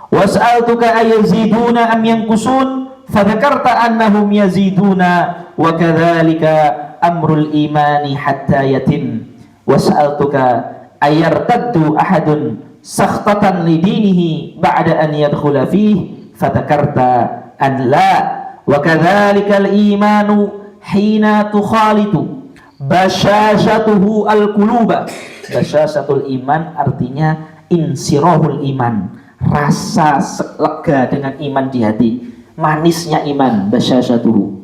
Was'altuka ayaziduna am yankusun? Fadzakarta annahum yaziduna wa kadzalika amrul imani hatta yatim. Was'altuka ayartaddu ahadun sakhtatan lidinihi ba'da an yadkhula fihi? Fadzakarta an la. Wa kadzalika al-imanu hina tukhalitu basyashatuhu al-quluba. Basyasatul iman artinya insirahul iman, rasa lega dengan iman di hati. manisnya iman, basyashatuhu.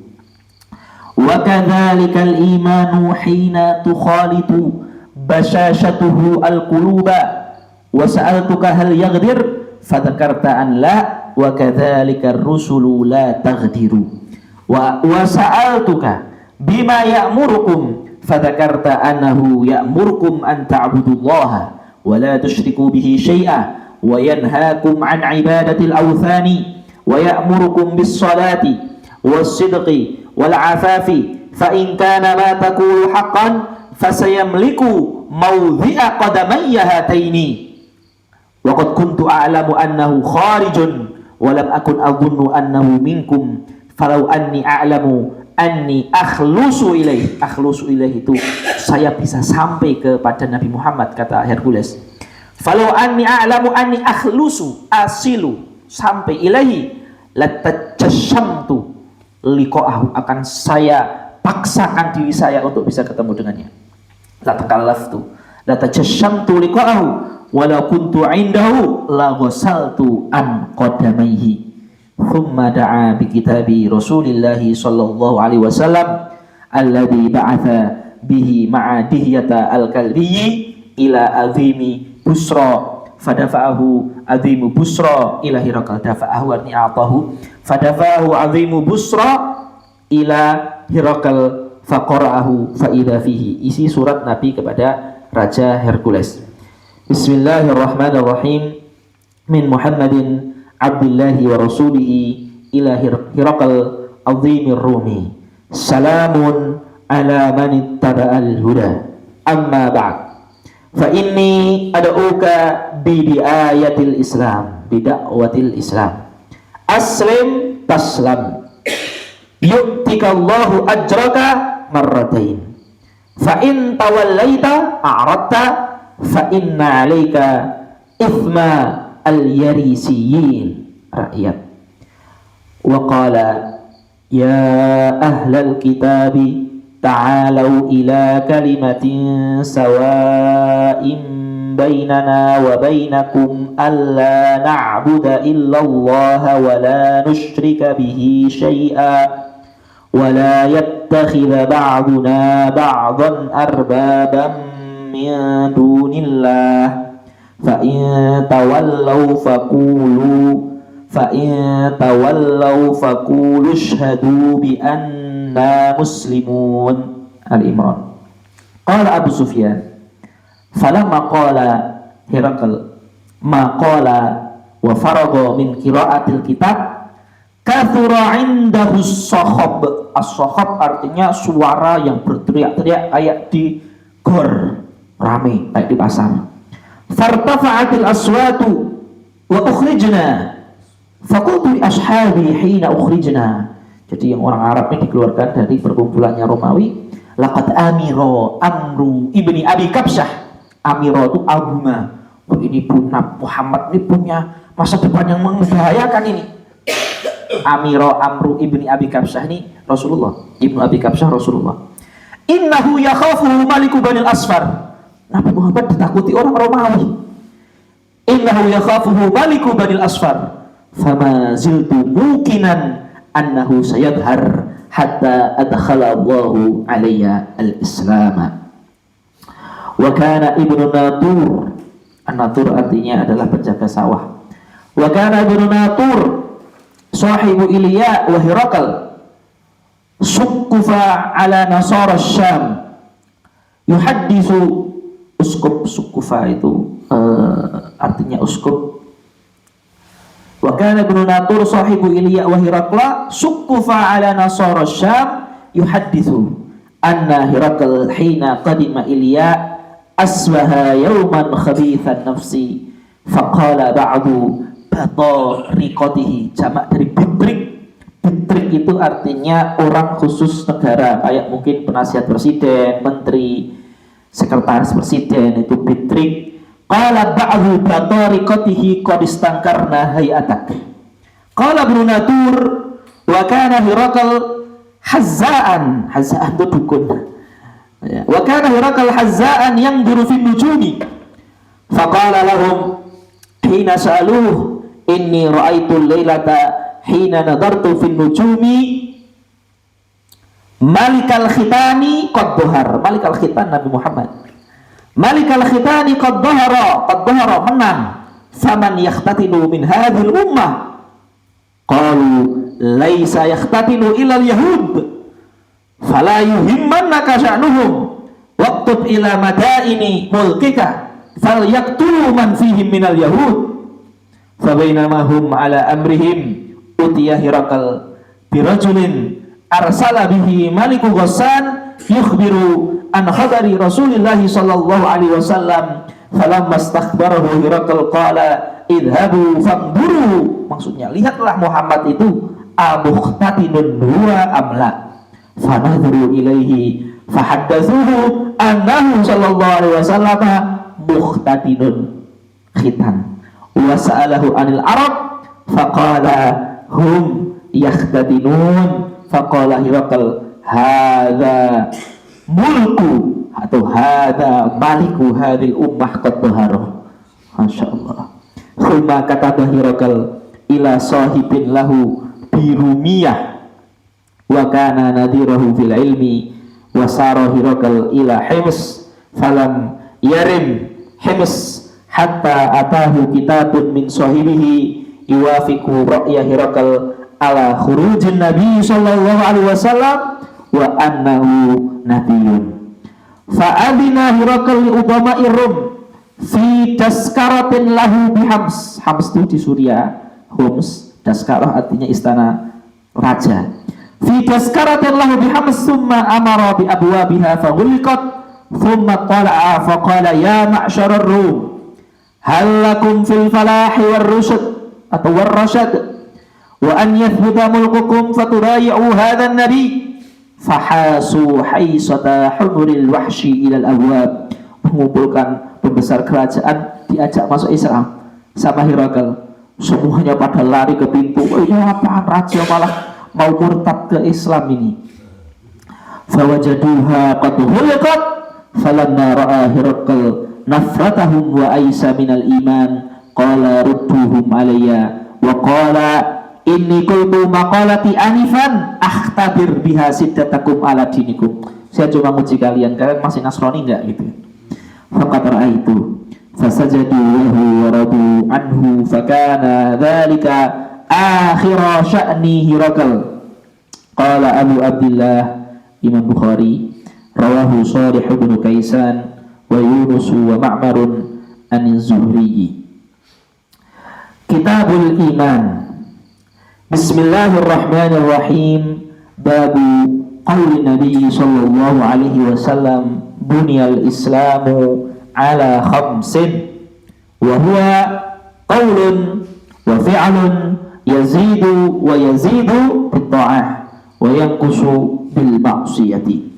Wa kadzalikal imanu hina tukhalitu basyashatuhu al-quluba wa sa'altuka hal yaghdir fadzakarta an la wa kadzalikar rusulu la taghdiru wa sa'altuka bima ya'murukum fadzakarta annahu ya'murukum an ta'budullaha wa la tusyriku bihi syai'a wa yanhaakum an ibadatil awthani wa ya'murukum bis salati was sidqi wal afafi fa in kana ma taqulu haqqan fasayamliku mawdhi'a qadamayya hataini wa qad kuntu a'lamu annahu kharijun wa lam akun adhunnu annahu minkum falau anni a'lamu anni akhlusu ilaih itu saya bisa sampai kepada Nabi Muhammad, kata Hercules. Falau anni a'lamu anni akhlusu asilu sampai ilaihi latajashamtu liqa'ahu, akan saya paksakan diri saya untuk bisa ketemu dengannya. La takallaftu la tajashamtu liqa'ahu walau kuntu indahu la ghasaltu an qadamaihi. Thumma da'a bi kitabi Rasulillah sallallahu alaihi wasallam alladhi ba'atha bihi ma'a dihyata al-kalbi ila azimi busra fadafa'ahu azimu busra ila Hirakal, dafa'ahu arni a'tahu fadafa'ahu azimu busra ila Hirakal faqara'ahu fa'idha fihi. Isi surat Nabi kepada Raja Hercules. Bismillahirrahmanirrahim. Min Muhammadin Abdillahi wa rasulihi ila Hirakal azimir rumi. Salamun ala man ittaba'al huda. Amma ba'd. Fa inni ad'uka bi ayatil Islam, bi da'watil Islam. Aslim taslam. Yu'tikallahu ajraka marratain. Fa in tawallaita a'radta fa inna 'alaika ithma al-yarisiyin, rakyat. Wa qala ya ahlal kitabi ta'alau ila kalimatin sawa'in bainana wa bainakum alla na'budu illallaha wa la nusyrika bihi syai'a wa la yattakhidha ba'duna ba'dan arbaban min dunillah fa in tawallaw faqulu ashhadu bi anna muslimun. Al-Imran. Qala Abu Sufyan falamma qala Hirakal ma qala wa faragha min qira'atil kitab kathura indahu as-sakhab. As-sakhab artinya suara yang berteriak-teriak kayak di gor, rame kayak di pasar. Fartafa'atil aswatu wa ukhrijna faqultu li ashabi hina ukhrijna. Jadi yang orang Arab ini dikeluarkan dari perkumpulannya Romawi. Laqad amiro amru ibni abi kabsyah. Amiro itu albuma. Oh, ini punya Muhammad ini punya masa depan yang membahayakan ini. Amiro amru ibni abi kabsyah ini Rasulullah, ibnu abi kabsyah Rasulullah. Innahu yakhafu maliku banil asfar. Nabi Muhammad ditakuti orang Romawi. Innahu yakhafu maliku banil asfar. Fama ziltu mukinan annahu sayadhar hatta adkhala Allahu alayya al-Islam. Wa kana ibnu Natur. An-Natur artinya adalah penjaga sawah. Wa kana ibnu Natur sahibu Ilya wa Hirakal sukufa ala nasara Syam yuhaddisu. Uskup sukufa itu artinya uskup. Wa kana ibnu Natur sahibu Ilya wa Hirakla sukufa ala nasara Syam yuhaddithu anna Hirakal hina qadima Ilya asbaha yawman khabithan nafsi faqala ba'du batariqatihi, jamak dari bitrik. Bitrik itu artinya orang khusus negara, kayak mungkin penasihat presiden, menteri, sekretaris presiden, itu bitrik. Qala ba'du batariqatihi qad istankarna hayatak. Qala ibnu Natur wa kana Hirakal hazza'an. Hazza'an itu dukun. Wa kana Hirakal hazza'an yanzuru fi nujumi. Faqala lahum hina sa'aluhu inni ra'aitu lailata hina nadartu fin nujumi malikal khitani qad dhahar. Malikal khitan Nabi Muhammad. Malikal khitani qad dhahara menang. Faman yakhtatinu min hadhil ummah? Qalu laisa yakhtatinu illa al-yahud. Fala yuhimmannaka sya'nuhum. Waqtub ila madaini mulkika falyaktulu man fihim minal yahud. Fabainama hum ala amrihim utiya Hirakal birajulin arsala bihi maliku Ghassan yukhbiru an khabari Rasulillah sallallahu alaihi wasallam. Falamma istakhbarahu Hirakal qala idhabu fanzuru. Maksudnya, lihatlah Muhammad itu amukhtatinun huwa amla. Fanadhuru ilaihi fahaddatsuhu annahu sallallahu alaihi wasallam mukhtatinun khitan. Wa sa'alahu anil arab faqala hum yakhtatinun. Faqala Hirakal hadza mulku atau hadza maliku hadil ummah qad dhahara. Masyaallah. Thumma kataba Hirakal ila sahibin lahu birumiyah wa kana nadhirahu fil ilmi wa sara Hirakal ila Hims falam yarim Hims hatta atahu kitabun min sahibihi yuwafiqu ra'ya Hirakal ala khurujin Nabi sallallahu alaihi wasallam wa annahu nabiyyun. Fa'adina Hirakal li ubama'i Rum fi taskaratin lahu bihams. Hams itu di Suria, Homs, taskarah artinya istana raja. Fi taskaratin lahu bihams thumma amara bi abwabiha faghulqat thumma tala'a faqala ya ma'syarar Rum hal lakum fil falahi war rusyad atau war rasyad wa an yathbuta mulkukum fatubayi'u hadha an-nabi. Fahasu haisata humuril wahsyi ilal abwab. Mengumpulkan pembesar kerajaan, diajak masuk Islam sama Hirakal. Semuanya pada lari ke pintu. Oh ya, apaan raja malah mau murtad ke Islam ini. Fawajaduha qad hulqat falamma ra'a Hirakal nafratahum wa aisa minal iman qala rudduhum alayya wa qala inni qultu maqalati anifan akhtabir biha siddatakum ala dinikum. Saya cuma uji kalian masih Nasrani enggak gitu. Faqad ra'aitu fasajadu lahu wa radu anhu fakana dzalika akhir sya'ni Hirakal. Qala Abu Abdullah Imam Bukhari rawahu Shalih bin Kaisan wa Yunus wa Ma'marun an-Zuhri. Kitabul Iman. Bismillahirrahmanirrahim. Babu qauli Nabi sallallahu alaihi wasallam bunyal islamu ala khamsin wa huwa qaulun wa fi'lun yazidu wa yazidu bit ta'ah wa yanqusu bil ma'siyati.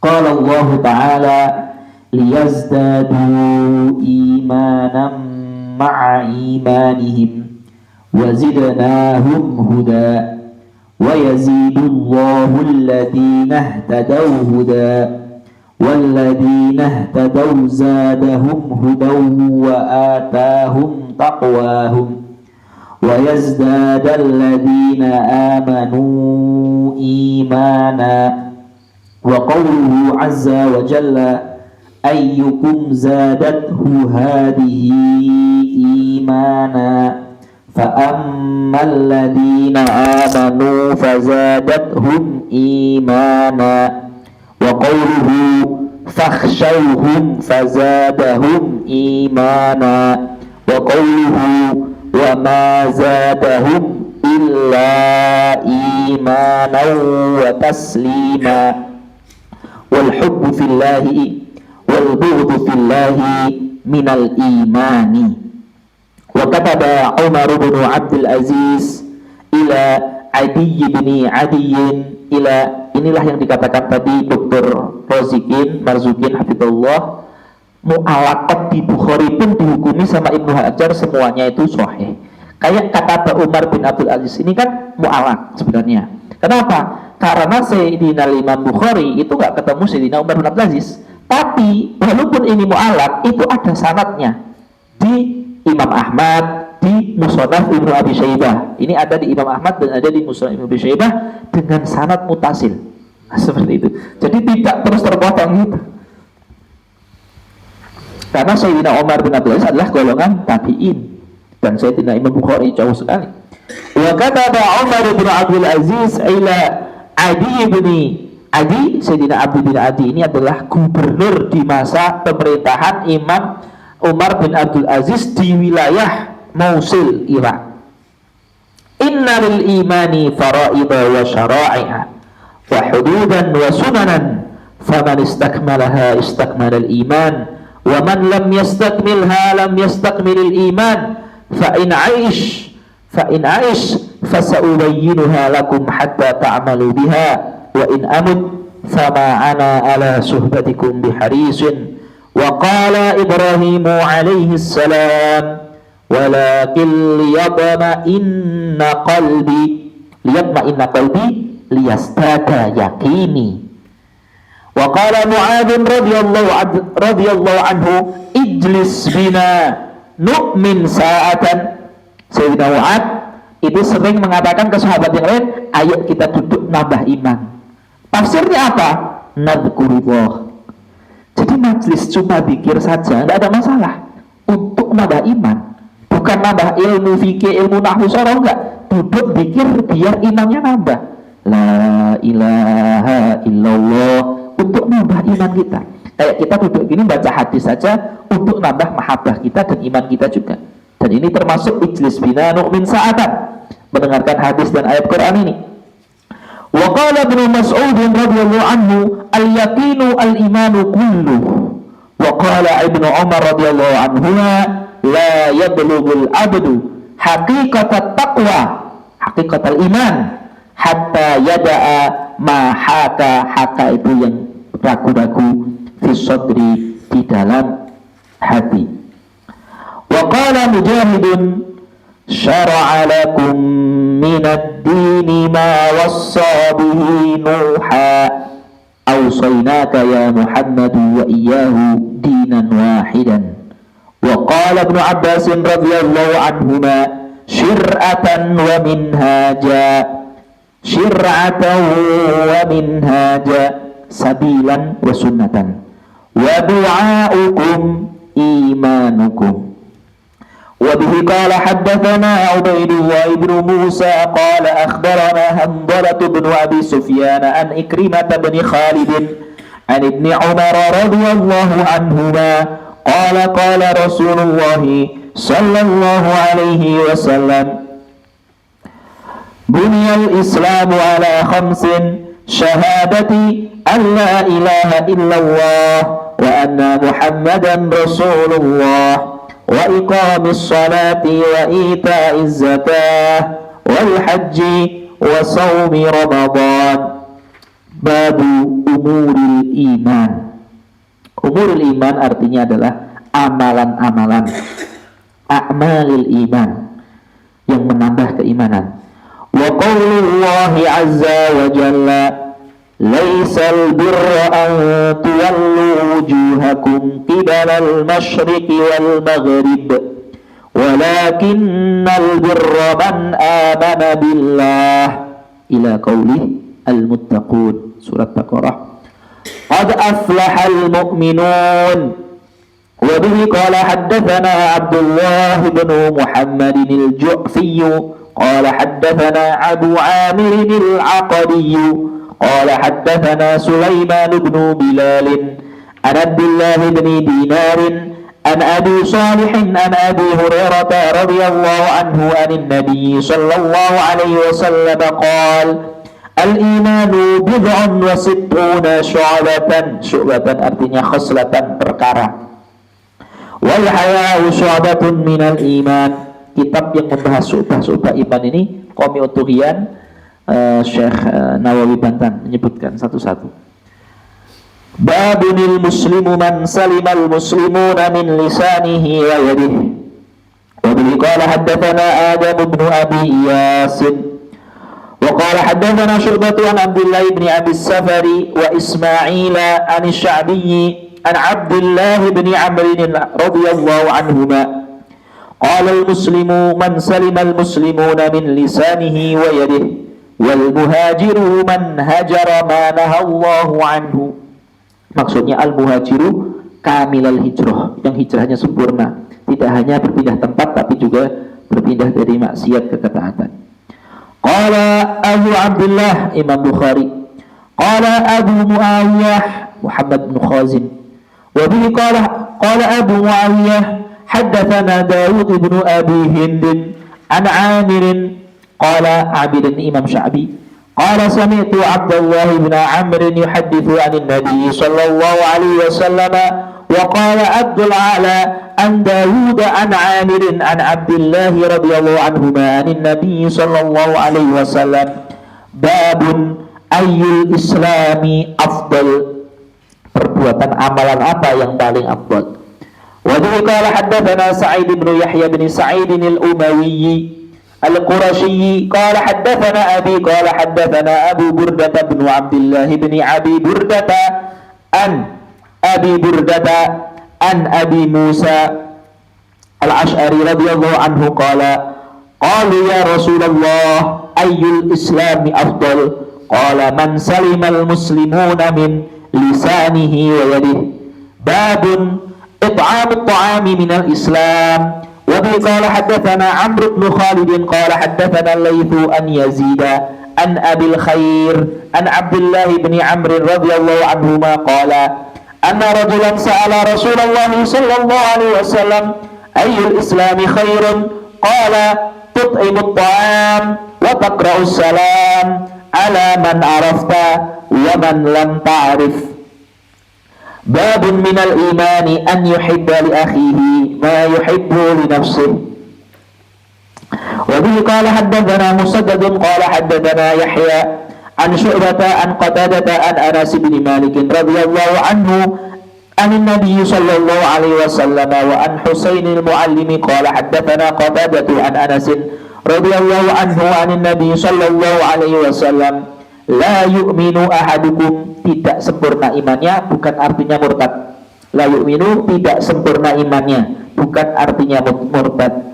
Qala Allah ta'ala liyazdadu imanan ma'a imanihim وزدناهم هدى ويزيد الله الذين اهتدوا هدى والذين اهتدوا زادهم هدى وآتاهم تقواهم ويزداد الذين آمنوا إيمانا. وقوله عز وجل أيكم زادته هذه إيمانا فأما الذين آمنوا فزادتهم إيمانا. وقوله فاخشوهم فزادهم إيمانا. وقوله وما زادهم إلا إيمانا وتسليما. والحب في الله والبغض في الله من الإيمان. Wa kataba Umar bin Abdul Aziz ila Adi bin Adiyin ila, inilah yang dikatakan tadi Dr. Rozikin Marzukin hafizallah, mu'alaqat di Bukhari pun dihukumi sama Ibnu Hajar semuanya itu sahih. Kayak kata Umar bin Abdul Aziz ini kan mu'alaq sebenarnya. Kenapa? Karena Sayyidina Imam Bukhari itu gak ketemu Sayyidina Umar bin Abdul Aziz. Tapi walaupun ini mu'alaq, itu ada sanadnya di Imam Ahmad, di Musannaf Ibnu Abi Syaibah. Ini ada di Imam Ahmad dan ada di Musannaf Ibnu Abi Syaibah dengan sanad mutasil. Nah, seperti itu. Jadi tidak terus terpotong gitu. Karena Sayyidina Umar bin Abdul Aziz adalah golongan tabi'in dan Sayyidina Imam Bukhari jauh sekali. Wa kataba Umar bin Abdul Aziz ila Adi bin Adi. Sayyidina Abdi bin Adi ini adalah gubernur di masa pemerintahan Imam Umar bin Abdul Aziz di wilayah Mosul, Irak. Inna lil imani fara'idha wa syara'i'a wa hududan wa sunanan faman istakmalaha istakmala al-iman wa man lam yastakmilha lam yastakmil al-iman fa in 'aish fasaubayyinuha lakum hatta ta'malu biha wa in amut fama ana ala suhbatikum biharisin. Wa qala Ibrahim alaihi salam walakin liyatma'inna qalbi liyastaka yaqini. Wa qala Mu'adz radhiyallahu anhu ijlis bina nu'min sa'atan. Sayyidina Mu'adz itu sering mengatakan ke sahabat yang lain, ayo kita duduk nambah iman. Tafsirnya apa? Nadhkurullah. Jadi majlis cuma zikir saja, tidak ada masalah. Untuk nambah iman, bukan nambah ilmu fikih, ilmu nahwu soroh, enggak. Duduk zikir biar imannya nambah. La ilaha illallah, untuk nambah iman kita. Kayak kita duduk gini baca hadis saja untuk nambah mahabbah kita dan iman kita juga. Dan ini termasuk ijlis bina nu'min sa'atan, mendengarkan hadis dan ayat Quran ini. Wa qala Ibnu Mas'ud radhiyallahu anhu al-yaqinu al-imanu kullu. Wa qala Ibnu Umar radhiyallahu anhuma la yablughul abdu haqiqatat taqwa haqiqatal iman hatta yada'a ma haka itu yang ragu-ragu fi sadri, di dalam hati. Wa qala Mujahidun syara'a lakum minad dini ma wassa bihi Nuha awsaynaka ya Muhammad wa iyyahu dinan wahidan. Wa qala Ibnu Abbas radhiyallahu anhuma syir'atan wa minhaja sabilan wa sunnatan wa du'a'ukum imanukum. وبه قال حدثنا عبيد الله بن موسى قال أخبرنا حنظلة بن أبي سفيان عن إكرمة بن خالد عن ابن عمر رضي الله عنهما قال قال رسول الله صلى الله عليه وسلم بني الإسلام على 5 شهادة أن لا إله إلا الله وأن محمدا رسول الله وإقام الصلاة وإيتاء الزكاة والحج وصوم رمضان. باب أمور الإيمان. Umurul iman artinya adalah amalan-amalan, a'malil iman, yang menambah keimanan. Wa qaulullahi azza wa jalla laisal birra an tuwallu wujuhakum qibalal masyriqi wal maghrib walakinnal birra man amana billah ila qauli al-muttaqun, surat Baqarah. Qad aflahal mu'minun. Wa bihi qala haddatsana Abdullah bin Muhammad al-Ju'fi qala haddatsana Abu Amir al-Aqadi قال حدثنا سليمان بن بلال عن عبد الله بن دينار عن أبي صالح عن أبي هريرة رضي الله عنه عن النبي صلى الله عليه وسلم قال الإيمان بضع وستون شعبة artinya khoslatan, perkara. Wal haya'u syu'batun minal iman. Kitab yang membahas syubah-syubah iman ini Qami Utuhian, Syekh Nawawi Bantan menyebutkan satu-satu. Babunil muslimu man salimal muslimuna min lisanihi wa yadihi. Wa bihi qala haddatsana Adam ibn Abi Yasin wa qala haddatsana Syu'bah an Abdullah ibn Abi Safari wa Ismail an Sya'bi an Abdullah ibn Amr radhiyallahu anhuma Qala al-muslimu man salima al-muslimuna min lisanihi wa yadihi wal muhajiru man hajara ma nahallahu anhu. Maksudnya al-muhajiru kamilal hijrah, yang hijrahnya sempurna, tidak hanya berpindah tempat tapi juga berpindah dari maksiat ke ketaatan. Qala Abu Abdullah Imam Bukhari, qala Abu Muawiyah Muhammad bin Khazin, wa bihi qala Abu Muawiyah haddatsana Dawud bin Abi Hind an Amir qala Abid Imam Sya'bi qala sami'tu Abdullah bin Amr yuhaddithu 'an Nabi sallallahu alaihi wasallam wa qala Abdul A'la an Dawud an Amir an Abdullah radhiyallahu anhuma 'an Nabi sallallahu alaihi wasallam babun ayyul islami afdal, perbuatan amalan apa yang paling afdal. Wa qala haddatsana Sa'id bin Yahya bin Sa'id al-Umawi al-Qurashi qala haddatsana Abi qala haddatsana Abu Burdah bin Abdullah bin Abi Burdah an Abi Burdah an Abi Musa al-Ash'ari radhiyallahu anhu qala qalu ya Rasulullah ayyul islami afdal qala man salimal muslimuna min lisanihi wa yadihi babun it'amut ta'ami minal islam. Wa bi qala haddatsana Amr bin Khalid qala haddatsana Laitsu an Yazid an Abil Khair an Abdullah bin Amr radhiyallahu anhuma qala anna rajulan sa'ala Rasulullah sallallahu alaihi wasallam ayyul islami khairun qala tut'imut ta'am wa taqra'us salam ala man arafta wa man lam ta'rif. Babun minal imani an yuhibba li akhihi ma yuhibbu li nafsihi. Wa bihi qala haddatsana Musaddad qala haddatsana Yahya an Syu'bah an Qatadah an Anas bin Malik radhiyallahu anhu an Nabi sallallahu alaihi wasallam wa an Husain al-Muallim qala haddatsana Qatadah an Anas radhiyallahu anhu an Nabi sallallahu alaihi wasallam la yu'minu ahadukum, tidak sempurna imannya bukan artinya murtad. La yu'minu, tidak sempurna imannya bukan artinya murtad.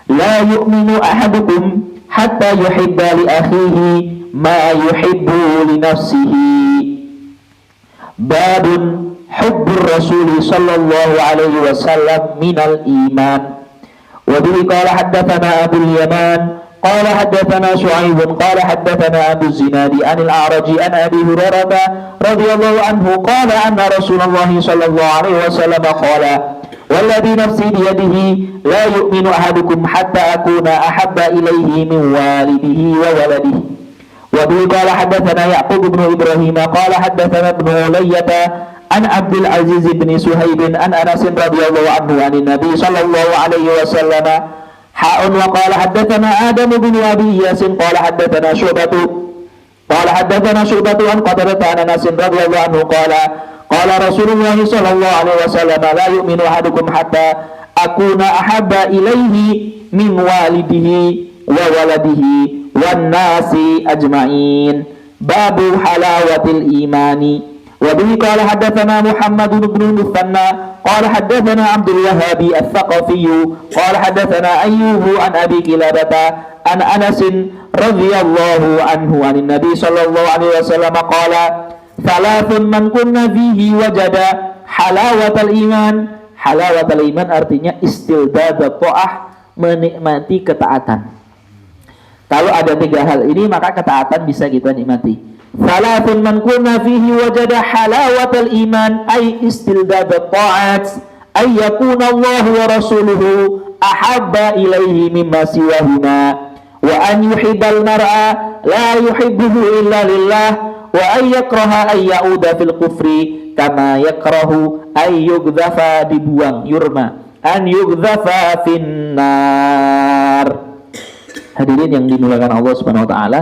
La yu'minu ahadukum hatta yuhibba li akhihi ma yuhibbu li nafsihi. Babun hubbur rasul sallallahu alaihi wasallam minal iman. Wa bihi qala haddatsana Abu Yaman قال حدثنا شعيب قال حدثنا أبو الزناد عن الأعرج عن أبي هريرة رضي الله عنه قال أن رسول الله صلى الله عليه وسلم قال والذي نفسي بيده لا يؤمن أحدكم حتى أكون أحب إليه من والده وولده. وبه قال حدثنا يعقوب بن إبراهيم قال حدثنا ابن علية عن عبد العزيز بن سهيب عن أنس رضي الله عنه عن النبي صلى الله عليه وسلم وقال حدثنا آدم بن أبي إياس قال حدثنا شعبة عن قتادة عن أنس رضي الله عنه قال رسول الله صلى الله عليه وسلم لا يؤمن أحدكم حتى أكون أحب إليه من والده وولده والناس أجمعين. باب حلاوة الإيمان. وبه قال حدثنا محمد بن المثنى قال حدثنا عبد الوهاب الثقفي قال حدثنا أيوب عن أبي قلابة عن أنس رضي الله عنه عن النبي صلى الله عليه وسلم قال ثلاث من كن فيه وجد حلاوة الإيمان. حلاوة الإيمان artinya istildad ta'ah, menikmati ketaatan. Kalau ada tiga hal ini maka ketaatan bisa kita nikmati. Salatun man kunna fihi wajada halawatal iman ay istildad at-ta'at ay yakuna Allah wa rasuluhu ahabba ilaihi mimma siwahuma wa an yuhibbal mar'a la yuhibbuhu illa lillah wa ay yakraha ay ya'uda fil kufri kama yakrahu ay yugdhafa, dibuang, yurma, an yugdhafa finnar. Hadirin yang dimuliakan Allah Subhanahu wa taala,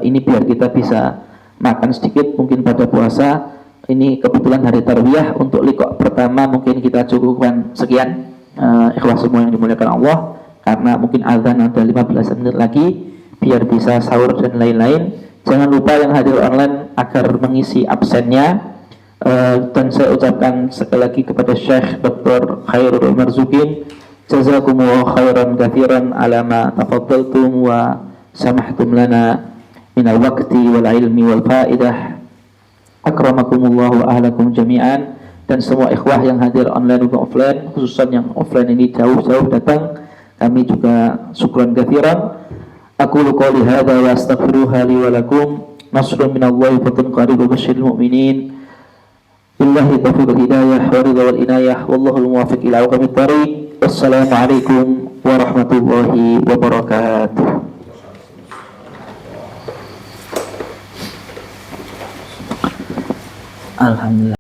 ini biar kita bisa makan sedikit mungkin pada puasa. Ini kebetulan hari tarwiyah, untuk liqa pertama mungkin kita cukupkan sekian. Ikhlas semua yang dimuliakan Allah, karena mungkin azan ada 15 menit lagi biar bisa sahur dan lain-lain. Jangan lupa yang hadir online agar mengisi absennya. Dan saya ucapkan sekali lagi kepada Syekh Dr. Khairul Marzukin Jazakumullahu khairan katsiran ala ma tafadhaltum wa samahtum lana min al-waqti wal ilmi wal faidah. Akramakumullah wa ahlakum jami'an. Dan semua ikhwah yang hadir online maupun offline, khususnya yang offline ini jauh-jauh datang, kami juga syukran katsiran. Aqulu qouli hadza wa astaghfiruha li wa lakum. Nasrun minallahi fatun qaribun basyiril mu'minin. Billahi taufiq wal hidayah wa ridha wal inayah wallahu al-muwaffiq ila aqwamit thariq. Wassalamualaikum warahmatullahi wabarakatuh. Alhamdulillah.